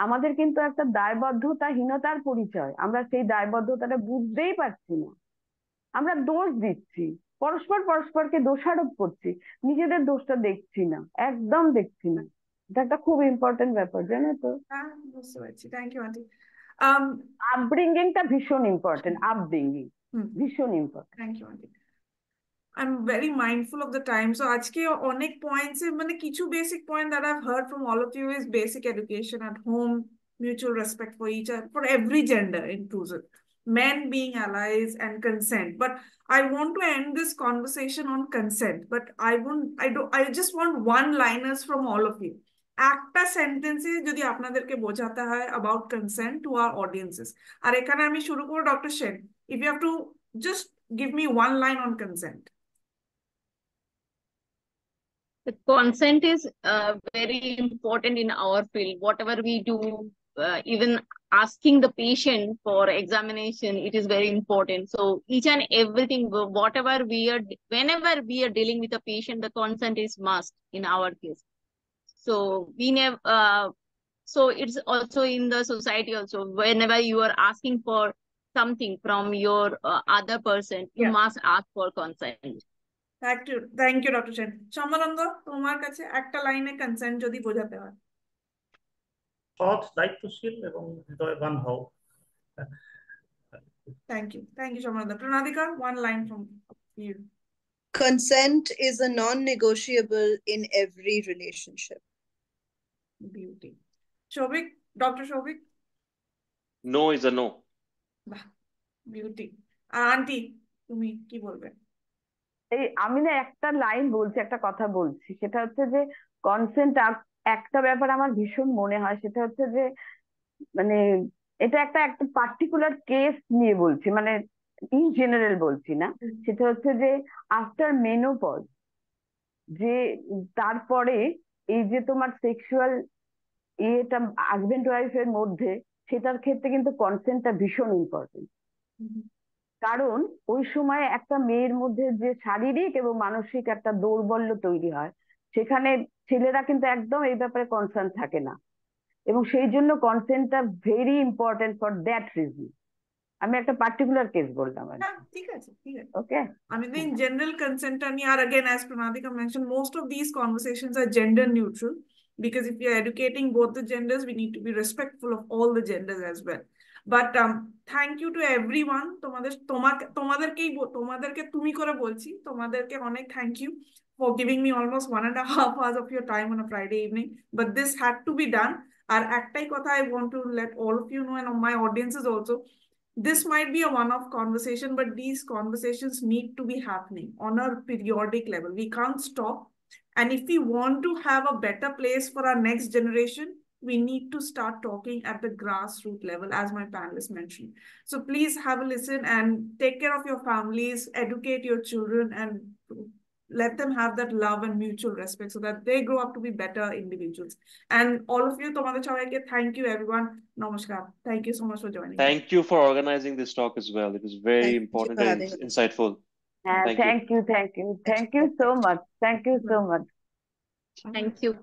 আমাদের কিন্তু একটা দায়বদ্ধতাহীনতার পরিচয়। আমরা সেই দায়বদ্ধতাটা বুঝতেই পারছি না, আমরা দোষ দিচ্ছি, পরস্পরকে দোষারোপ করছি, নিজেদের দোষটা দেখছি না, একদম দেখছি না। এটা একটা খুব ইম্পর্টেন্ট ব্যাপার, জানো তো। হ্যাঁ, বুঝতে পারছি। Thank you aunty. আপব্রিঙ্গিংটা ভীষণ ইম্পর্টেন্ট, আপব্রিঙ্গিং ভীষণ important. Thank you aunty. I'm very mindful of the time. So আজকে অনেক points মানে কিছু basic point that I've heard from all of you is basic education at home, mutual respect for each other, for every gender inclusive, men being allies and consent. But I want to end this conversation on consent. But I just want one-liners from all of you. একটা সেন্টেন্সে যদি আপনাদেরকে বোঝাতে হয় about consent to our audiences. আর এখানে আমি শুরু করব doctor Sen. If you have to just give me one line on consent. The consent is very important in our field. Whatever we do, even asking the patient for examination, it is very important. So each and everything, whenever we are dealing with a patient, the consent is must in our case. So we never, so it's also in the society also, whenever you are asking for something from your other person, you must ask for consent. Thank you, Dr. Chen. Shyamananda, তোমার কাছে একটা লাইনে consent যদি বোঝাতে হয়। সৎ, দায়িত্বশীল এবং হৃদয়বান হও। Thank you, Shyamananda. Pranadika, one line from you. Consent is a non-negotiable in every relationship. Beauty. Shobik, Dr. Shobik. No is a no. Beauty. Aunty, তুমি কি বলবে? আমি না একটা লাইন বলছি, একটা কথা বলছি, সেটা হচ্ছে যে কনসেন্ট, একটা ব্যাপার আমার ভীষণ মনে হয়, সেটা হচ্ছে যে মানে এটা একটা একটা পার্টিকুলার কেস নিয়ে বলছি, মানে ইন জেনারেল বলছি না। সেটা হচ্ছে যে আফটার মেনোপজ, যে তারপরে এই যে তোমার সেক্সুয়াল এটা হাজবেন্ড ওয়াইফের মধ্যে, সেটার ক্ষেত্রে কিন্তু কনসেন্টটা ভীষণ ইম্পর্টেন্ট। কারণ ওই সময় একটা মেয়ের মধ্যে যে শারীরিক এবং মানসিক একটা দৌর্বল্য তৈরি হয়, সেখানে ছেলেরা কিন্তু একদম এই ব্যাপারে কনসার্ন থাকে না, এবং সেই জন্য কনসেন্টটা very important for that reason. আমি একটা পার্টিকুলার কেস বললাম। ঠিক আছে। ওকে, আমি in general consent নিয়ে, আর again as Pranadika mentioned, most of these conversations are gender neutral, because if we are educating both the genders, we need to be respectful of all the genders as well. But thank you to everyone. তোমাদেরকে তুমি করে বলছি, তোমাদেরকে অনেক thank you for giving me almost 1.5 hours of your time on a Friday evening. But this had to be done. আর একটাই কথা I want to let all of you know, and my audiences also, this might be a one-off conversation, but these conversations need to be happening on a periodic level. We can't stop. And if we want to have a better place for our next generation, we need to start talking at the grassroots level, as my panelists mentioned. So please have a listen and take care of your families, educate your children, and let them have that love and mutual respect so that they grow up to be better individuals. And all of you, thank you everyone. Namaskar. Thank you so much for joining. Thank you for organizing this talk as well. It was very important and insightful. Thank you so much. Thank you so much. Thank you.